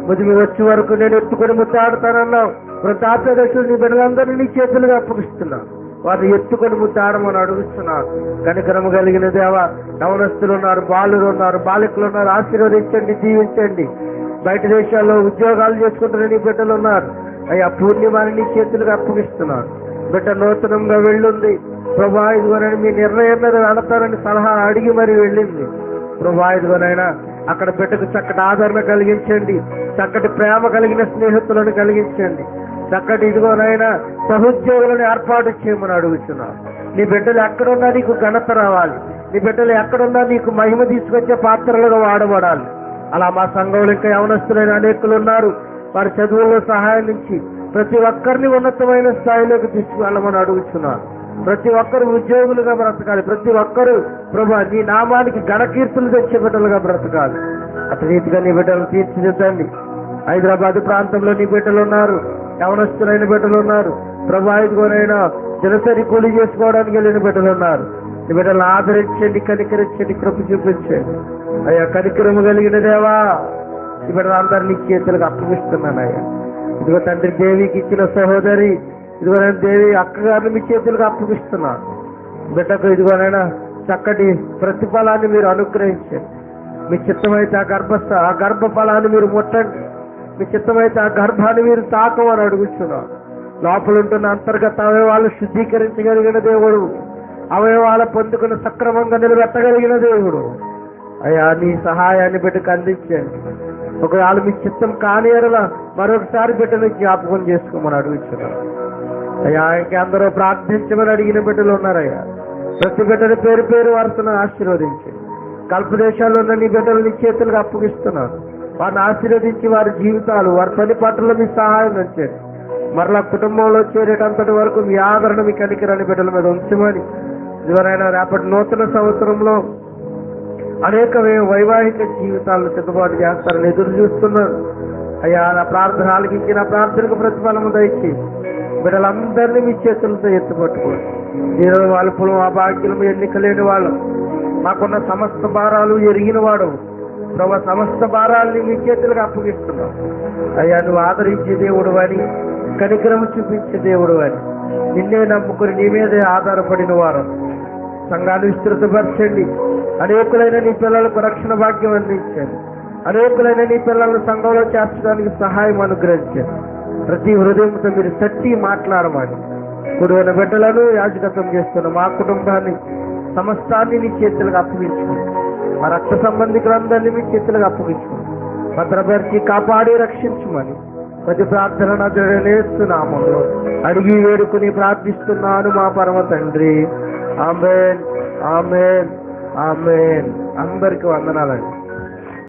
ముదిమి వచ్చే వరకు నేను ఎత్తుకొని ముద్దాడుతానన్నావు. వృద్ధాప్య దశలు నీ బిడ్డలందరినీ నీ చేతులుగా అప్పగిస్తున్నాను. వారిని ఎత్తుకొని ముద్దాడమని అడుగుతున్నారు. కనికరము కలిగిన దేవా, యవనస్తులు ఉన్నారు, బాలురు ఉన్నారు, బాలికలు ఉన్నారు. ఆశీర్వదించండి, దీవించండి. బయట దేశాల్లో ఉద్యోగాలు చేసుకుంటున్న నీ బిడ్డలు ఉన్నారు అయ్యా. పూర్ణిమాని నీ చేతులుగా అప్పగిస్తున్నారు. బిడ్డ నూతనంగా వెళ్ళింది ప్రభా. ఇదిగోనైనా మీ నిర్ణయం మీద వెళతారని సలహా అడిగి మరి వెళ్ళింది ప్రభా. ఇదిగోనైనా అక్కడ బిడ్డకు చక్కటి ఆదరణ కలిగించండి, చక్కటి ప్రేమ కలిగిన స్నేహితులను కలిగించండి, చక్కటి ఇదిగోనైనా సహోద్యోగులను ఏర్పాటు చేయమని అడుగుతున్నాను. నీ బిడ్డలు ఎక్కడున్నా నీకు ఘనత రావాలి, నీ బిడ్డలు ఎక్కడున్నా నీకు మహిమ తీసుకొచ్చే పాత్రలుగా వాడబడాలి. అలా మా సంఘంలో ఇంకా యవనస్తులైన అనేకులు ఉన్నారు. వారి చదువుల్లో సహాయం నుంచి ప్రతి ఒక్కరిని ఉన్నతమైన స్థాయిలోకి తీసుకువెళ్ళమని అడుగుతున్నాను. ప్రతి ఒక్కరు ఉద్యోగులుగా బ్రతకాలి, ప్రతి ఒక్కరు ప్రభా నీ నామానికి ఘనకీర్తులు తెచ్చే బిడ్డలుగా బ్రతకాలి. అటు రీతిగా నీ బిడ్డలు తీర్చిదిద్దండి. హైదరాబాద్ ప్రాంతంలో నీ బిడ్డలు ఉన్నారు, యవనస్తులైన బిడ్డలు ఉన్నారు ప్రభా. ఇదిగోనైనా దినసరి కూలి చేసుకోవడానికి వెళ్ళిన బిడ్డలు ఉన్నారు. నీ బిడ్డలను ఆదరించండి, కనికరించండి, కృప చూపించండి అయ్యా. కనికరము కలిగిన దేవా, ఈ బిడ్డలందరినీ చేతులకు అప్పగిస్తున్నానయ్యా. ఇదిగో తండ్రి, దేవికి ఇచ్చిన సహోదరి ఇదిగోనైనా దేవి అక్కగారిని మీ చేతులకు అప్పగిస్తున్నాను. బిడ్డకు ఇదిగోనైనా చక్కటి ప్రతిఫలాన్ని మీరు అనుగ్రహించండి. మీ చిత్తమైతే ఆ గర్భఫలాన్ని మీరు ముట్టండి. మీ చిత్తమైతే ఆ గర్భాన్ని మీరు తాకమని అడుగుతున్నాను. లోపలుంటున్న అంతర్గత అవయవాలు శుద్ధీకరించగలిగిన దేవుడు, అవయవాల పొందుకుని సక్రమంగా నిలబెట్టగలిగిన దేవుడు అయ్యా. నీ సహాయాన్ని బిడ్డకు అందించండి. ఒకవేళ మీ చిత్తం కాని ఎడల మరొకసారి బిడ్డను జ్ఞాపకం చేసుకోమని అడుగుతున్నాను అయ్యా. ఇంకెందరో ప్రార్థించమని అడిగిన బిడ్డలు ఉన్నారయ్యా. ప్రతి బిడ్డని పేరు పేరు వరుసను ఆశీర్వదించండి. కల్ప దేశాల్లో ఉన్న నీ బిడ్డలు నీ చేతులకు అప్పగిస్తున్నాను. వారిని ఆశీర్వదించి వారి జీవితాలు, వారి పని పట్ల మీ సహాయం ఉంచండి. మరలా కుటుంబంలో చేరేటంతటి వరకు మీ ఆదరణ, మీ కనికరాన్ని బిడ్డల మీద ఉంచమని ఎవరైనా రేపటి నూతన సంవత్సరంలో అనేక వైవాహిక జీవితాలను సిద్ధపాటు చేస్తారని ఎదురు చూస్తున్నారు అయ్యా. నా ప్రార్థన ఆలకించి నా ప్రార్థనకు ప్రతిఫలము దయచి బిడ్డలందరినీ మీ చేతులతో ఎత్తుపట్టుకోండి. నేను వాళ్ళ పొలం అభాగ్యులు, ఎన్నిక లేని వాళ్ళు, మాకున్న సమస్త భారాలు ఎరిగిన వాడు ప్రభు. సమస్త భారాల్ని మీ చేతులకు అప్పగిస్తున్నాం అయ్యా. నువ్వు ఆదరించే దేవుడు అని, కనికరము చూపించే దేవుడు అని, నిన్నే నమ్ముకుని నీ మీదే ఆధారపడిన వారు సంఘాన్ని విస్తృతపరచండి. అనేకులైన నీ పిల్లలకు రక్షణ భాగ్యం అందించండి. అనేకులైన నీ పిల్లలను సంఘంలో చేర్చడానికి సహాయం అనుగ్రహించండి. ప్రతి హృదయంతో మీరు తట్టి మాట్లాడమని కురువైన బిడ్డలను యాజకత్వం చేస్తున్న మా కుటుంబాన్ని సమస్తాన్ని నీ చేతులకు అప్పగించుకుని, మా రక్త సంబంధికులందరినీ మీ చేతులకు అప్పగించుకుని భద్రపరిచి కాపాడి రక్షించమని ప్రతి ప్రార్థన నజరేస్తున్నామలో అడిగి వేడుకుని ప్రార్థిస్తున్నాను మా పరమ తండ్రి. ఆమేన్, ఆమేన్, ఆమేన్. అందరికి వందనాలండి.